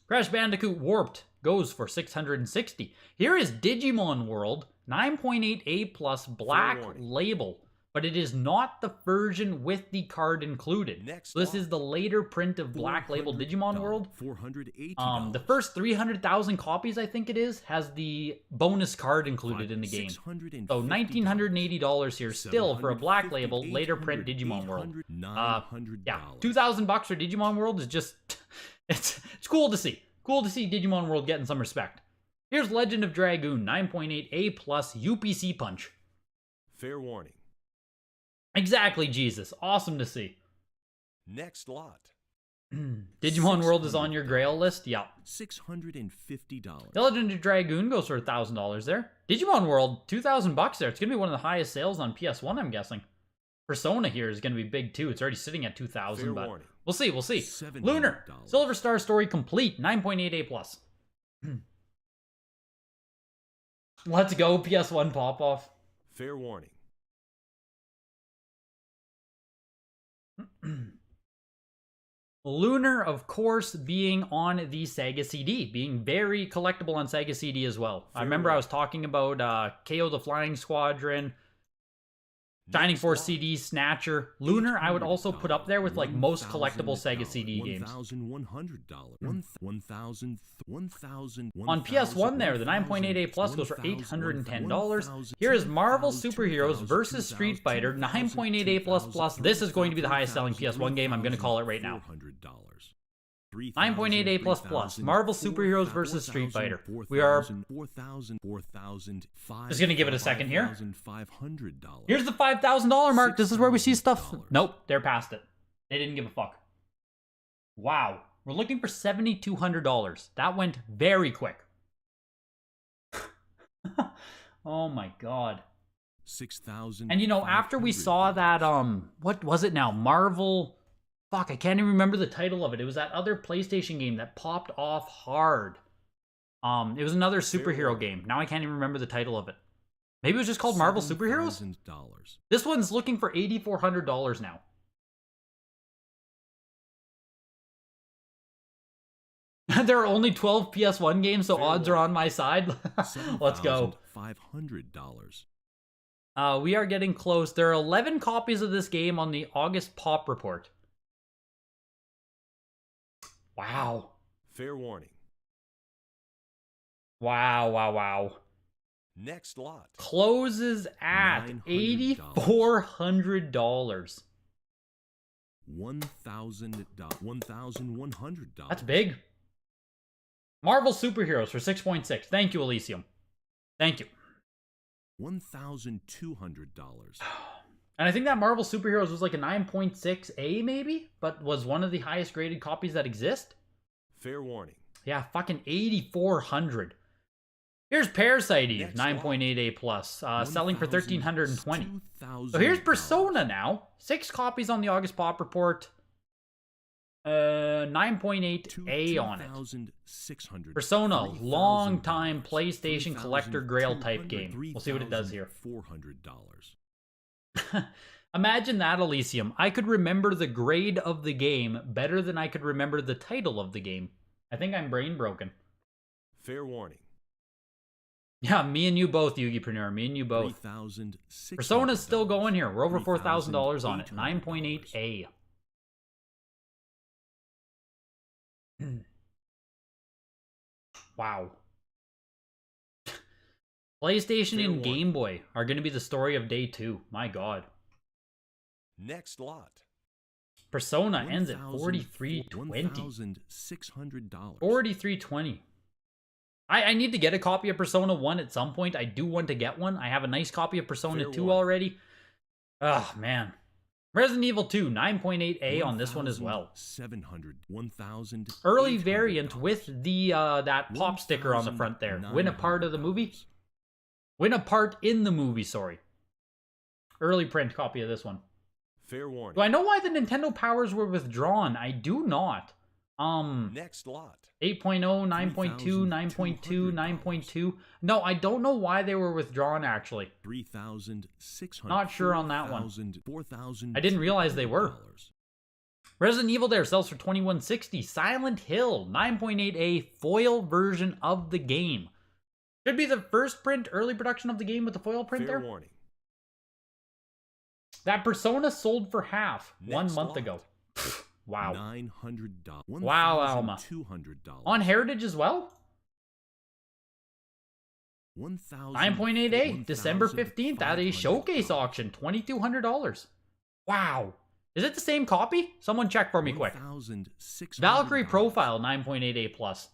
Crash Bandicoot Warped goes for $660. Here is Digimon World 9.8A plus Black Label, but it is not the version with the card included. So this is the later print of Black Label Digimon World. $480. The first 300,000 copies, I think it is, has the bonus card included in the game. So $1,980 here still for a Black Label later print Digimon World. Yeah, $2,000 for Digimon World is just it's cool to see. Cool to see Digimon World getting some respect. Here's Legend of Dragoon 9.8A plus UPC Punch. Fair warning. Exactly, Jesus. Awesome to see. Next lot. Digimon World is on your Grail list? Yeah. $650. The Legend of Dragoon goes for $1,000 there. Digimon World, $2,000 there. It's going to be one of the highest sales on PS1, I'm guessing. Persona here is going to be big too. It's already sitting at $2,000, but warning. We'll see. $700. Lunar, Silver Star Story Complete, 9.8A plus. Let's go, PS1 pop-off. Fair warning. Lunar, of course, being on the Sega CD, being very collectible on Sega CD as well. I remember I was talking about KO the Flying Squadron, Shining Force CD, Snatcher. Lunar, I would also put up there with like most collectible Sega CD games. On PS1 there, the 9.8A Plus goes for $810. Here is Marvel Superheroes vs. Street Fighter, 9.8A Plus Plus. This is going to be the highest selling PS1 game. I'm going to call it right now. 9.8A plus plus. Marvel Superheroes versus Street Fighter. We are just going to give it a second here. Here's the $5,000 mark. This is where we see stuff. Nope, they're past it. They didn't give a fuck. Wow. We're looking for $7,200. That went very quick. Oh my god. 6,000. And you know, after we saw that, what was it now? Marvel... Fuck, I can't even remember the title of it. It was that other PlayStation game that popped off hard. It was another superhero game. Now I can't even remember the title of it. Maybe it was just called Marvel Superheroes? This one's looking for $8,400 now. There are only 12 PS1 games, so odds are on my side. Let's go. $500. We are getting close. There are 11 copies of this game on the August Pop Report. Wow. Fair warning. Wow. Next lot. Closes at $8,400. $1,100. That's big. Marvel Superheroes for 6.6. Thank you, Elysium. Thank you. $1,200. And I think that Marvel Superheroes was like a 9.6A maybe, but was one of the highest graded copies that exist. Fair warning. Yeah, fucking 8,400. Here's Parasite Eve, 9.8A plus, selling for 1,320. So here's Persona now, 6 copies on the August Pop Report, 9.8A on it. Persona, long time PlayStation collector grail type game. We'll see what it does here. $400. Imagine that, Elysium. I could remember the grade of the game better than I could remember the title of the game. I think I'm brain broken. Fair warning. Yeah, me and you both, Yugipreneur. Me and you both. Persona's still going here. We're over $4,000 on it. 9.8A. Wow. PlayStation and Game Boy are going to be the story of day 2. My god. Next lot. Persona ends at $4,320. $4,320. I need to get a copy of Persona 1 at some point. I do want to get one. I have a nice copy of Persona 2 already. Oh, man. Resident Evil 2, 9.8A on this one as well. Early variant with the that pop sticker on the front there. Win a part of the movie? Win a part in the movie, sorry. early print copy of this one. Fair warning. Do I know why the Nintendo powers were withdrawn? I do not. Next lot. 8.0, 9.2, 9.2, 9.2. No, I don't know why they were withdrawn, actually. 3,600. Not sure on that one. 4,000. I didn't realize they were. Resident Evil there sells for $21.60. Silent Hill, 9.8A foil version of the game. Should be the first print, early production of the game with the foil print Fair there. warning. That Persona sold for half Next 1 month lot. ago. Wow. $900. Wow, Alma. $200. On Heritage as well? 1,000. 9.8A, December 15th at a showcase auction, $2,200. Wow. Is it the same copy? Someone check for me quick. Valkyrie Profile, 9.8A plus.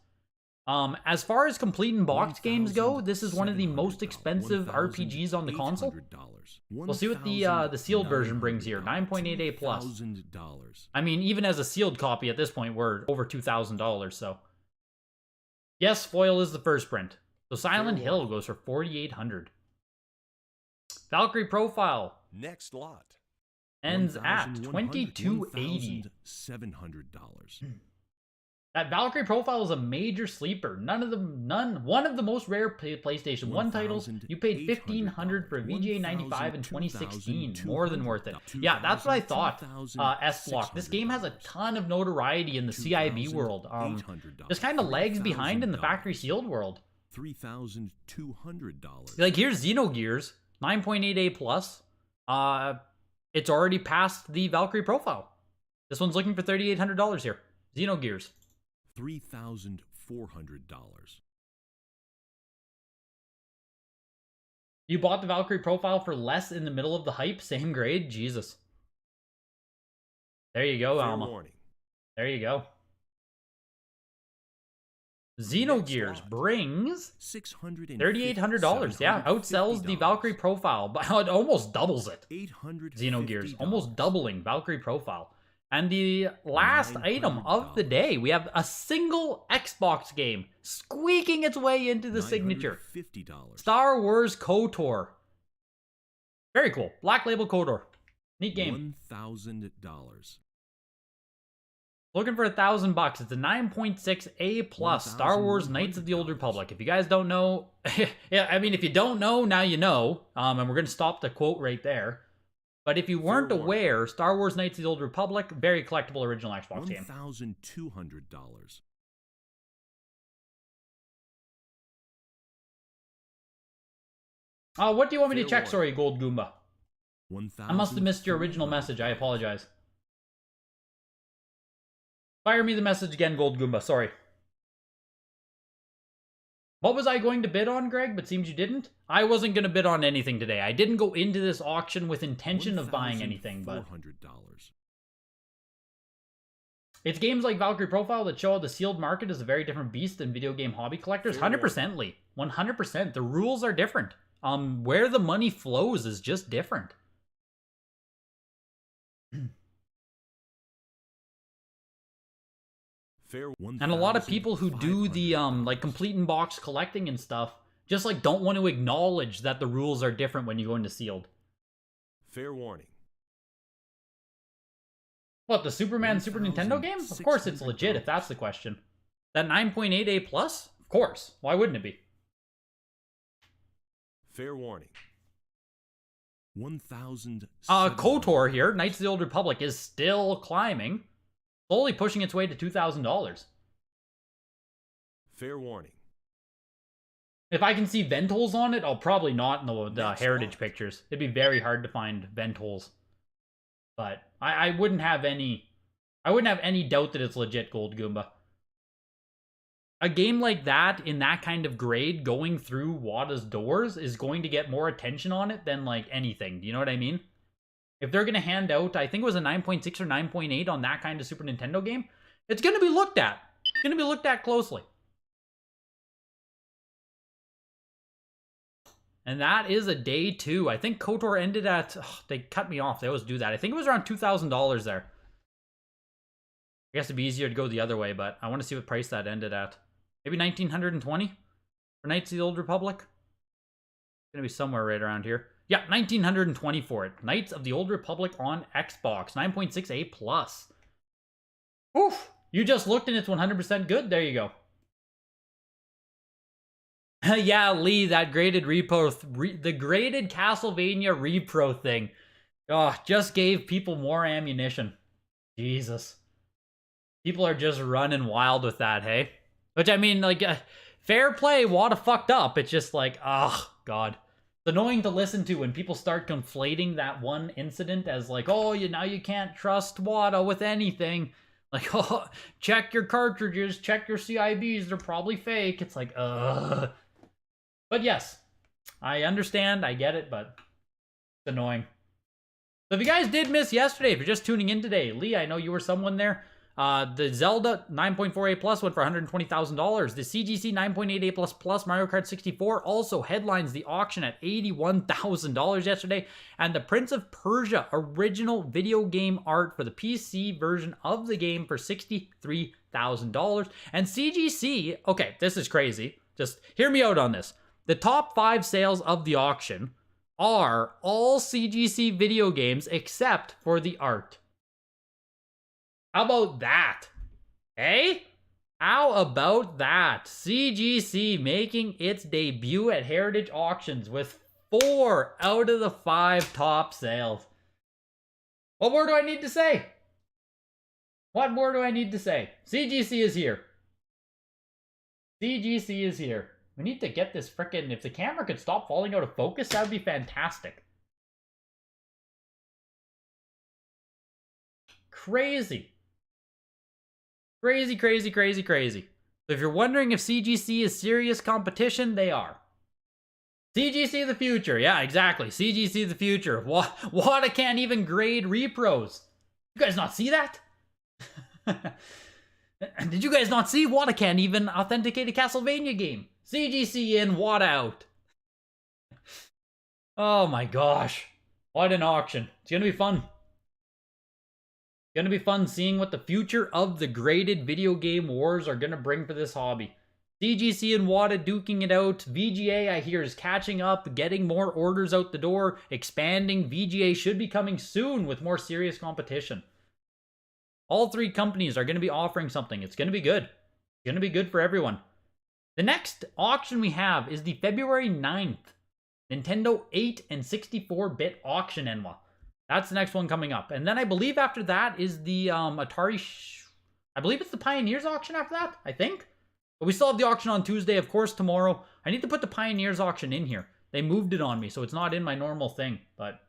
As far as complete in box games go, this is one of the most expensive RPGs on the console. We'll see what the sealed version brings here, 9.8A plus. I mean, even as a sealed copy at this point, we're over $2,000, so. Yes, foil is the first print. So Silent Hill goes for $4,800. Valkyrie Profile Next lot. ends at $2,280. $700. That Valkyrie Profile is a major sleeper. One of the most rare PlayStation 1 titles. You paid $1,500 for a VGA 95 in 2016. More than worth it. Yeah, that's what I thought. S-Block. This game has a ton of notoriety in the CIB world. Just kind of lags behind in the factory sealed world. $3,200. Like here's Xenogears, 9.8A plus. It's already past the Valkyrie Profile. This one's looking for $3,800 here. Xenogears. $3,400. You bought the Valkyrie Profile for less in the middle of the hype? Same grade? Jesus. There you go, Fair Alma. warning. There you go. Xenogears brings $3,800. Yeah, outsells the Valkyrie Profile, but it almost doubles it. Xenogears, almost doubling Valkyrie Profile. And the last item of the day, we have a single Xbox game squeaking its way into the signature. Star Wars KOTOR. Very cool. Black Label KOTOR. Neat game. $1,000. Looking for $1,000. It's a 9.6A plus Star Wars Knights of the Old Republic. If you guys don't know, yeah, I mean, if you don't know, now you know. And we're going to stop the quote right there. But if you weren't aware, Star Wars Knights of the Old Republic, very collectible original Xbox game. $1,200. What do you want me to check? Fair Sorry, Gold Goomba. I must have missed your original message. I apologize. Fire me the message again, Gold Goomba. Sorry. What was I going to bid on, Greg? But seems you didn't. I wasn't going to bid on anything today. I didn't go into this auction with intention of buying anything, but it's games like Valkyrie Profile that show the sealed market is a very different beast than video game hobby collectors. 100%, Lee. 100%. The rules are different. Where the money flows is just different. And a lot of people who do the like complete in box collecting and stuff just like don't want to acknowledge that the rules are different when you go into sealed. Fair warning. What, the Superman Super Nintendo game? Of course it's legit if that's the question. That 9.8A plus? Of course. Why wouldn't it be? Fair warning. $1,000. KOTOR here, Knights of the Old Republic, is still climbing. Slowly pushing its way to $2,000. Fair warning. If I can see vent holes on it, I'll probably not in the heritage pictures. It'd be very hard to find vent holes. But I wouldn't have any doubt that it's legit, Gold Goomba. A game like that, in that kind of grade, going through WADA's doors, is going to get more attention on it than like anything. Do you know what I mean? If they're going to hand out, I think it was a 9.6 or 9.8 on that kind of Super Nintendo game, it's going to be looked at. It's going to be looked at closely. And that is a day 2. I think KOTOR ended at... they cut me off. They always do that. I think it was around $2,000 there. I guess it'd be easier to go the other way, but I want to see what price that ended at. Maybe 1,920 for Knights of the Old Republic? It's going to be somewhere right around here. Yeah, 1920 for it. Knights of the Old Republic on Xbox, 9.6A plus. Oof! You just looked and it's 100% good. There you go. Yeah, Lee, that graded repro, the graded Castlevania repro thing. Oh, just gave people more ammunition. Jesus. People are just running wild with that, hey? Which, I mean, like, fair play, Wada fucked up. It's just like, oh, God. It's annoying to listen to when people start conflating that one incident as like, oh, now you can't trust Wada with anything. Like, oh, check your cartridges, check your CIBs, they're probably fake. It's like, ugh. But yes, I understand, I get it, but it's annoying. So if you guys did miss yesterday, if you're just tuning in today, Lee, I know you were someone there. The Zelda 9.4A Plus went for $120,000. The CGC 9.8A Plus Plus Mario Kart 64 also headlines the auction at $81,000 yesterday. And the Prince of Persia original video game art for the PC version of the game for $63,000. And CGC, okay, this is crazy. Just hear me out on this. The top 5 sales of the auction are all CGC video games except for the art. How about that? Hey? How about that? CGC making its debut at Heritage Auctions with 4 out of the 5 top sales. What more do I need to say? What more do I need to say? CGC is here. CGC is here. We need to get this frickin'... If the camera could stop falling out of focus, that would be fantastic. Crazy. Crazy, crazy, crazy, crazy. So if you're wondering if CGC is serious competition, they are. CGC the future. Yeah, exactly. CGC the future. Wada can't even grade repros. You guys not see that? Did you guys not see? Wada can't even authenticate a Castlevania game. CGC in, Wada out. Oh my gosh. What an auction. It's gonna be fun. Gonna be fun seeing what the future of the graded video game wars are gonna bring for this hobby. CGC and Wada duking it out. VGA, I hear, is catching up, getting more orders out the door, expanding. VGA should be coming soon with more serious competition. All 3 companies are gonna be offering something. It's gonna be good. It's gonna be good for everyone. The next auction we have is the February 9th Nintendo 8 and 64-bit auction, Enwa. That's the next one coming up. And then I believe after that is the Atari... I believe it's the Pioneers auction after that, I think. But we still have the auction on Tuesday, of course, tomorrow. I need to put the Pioneers auction in here. They moved it on me, so it's not in my normal thing. But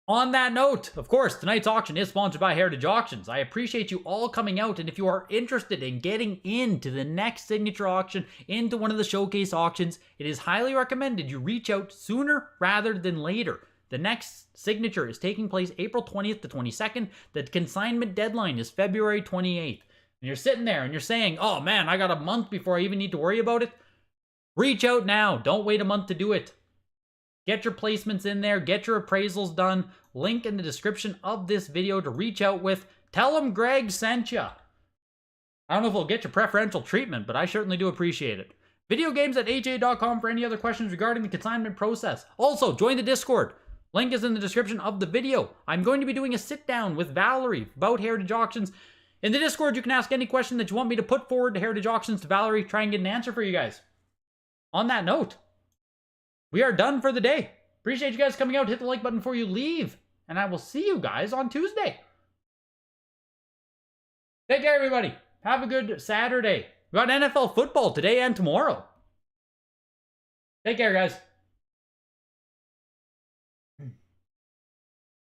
on that note, of course, tonight's auction is sponsored by Heritage Auctions. I appreciate you all coming out, and if you are interested in getting into the next signature auction, into one of the showcase auctions, it is highly recommended you reach out sooner rather than later. The next signature is taking place April 20th to 22nd. The consignment deadline is February 28th. And you're sitting there and you're saying, oh man, I got a month before I even need to worry about it. Reach out now. Don't wait a month to do it. Get your placements in there. Get your appraisals done. Link in the description of this video to reach out with. Tell them Greg sent ya. I don't know if it'll get your preferential treatment, but I certainly do appreciate it. Videogames@ha.com for any other questions regarding the consignment process. Also, join the Discord. Link is in the description of the video. I'm going to be doing a sit-down with Valerie about Heritage Auctions. In the Discord, you can ask any question that you want me to put forward to Heritage Auctions to Valerie, try and get an answer for you guys. On that note, we are done for the day. Appreciate you guys coming out. Hit the like button before you leave. And I will see you guys on Tuesday. Take care, everybody. Have a good Saturday. We got NFL football today and tomorrow. Take care, guys.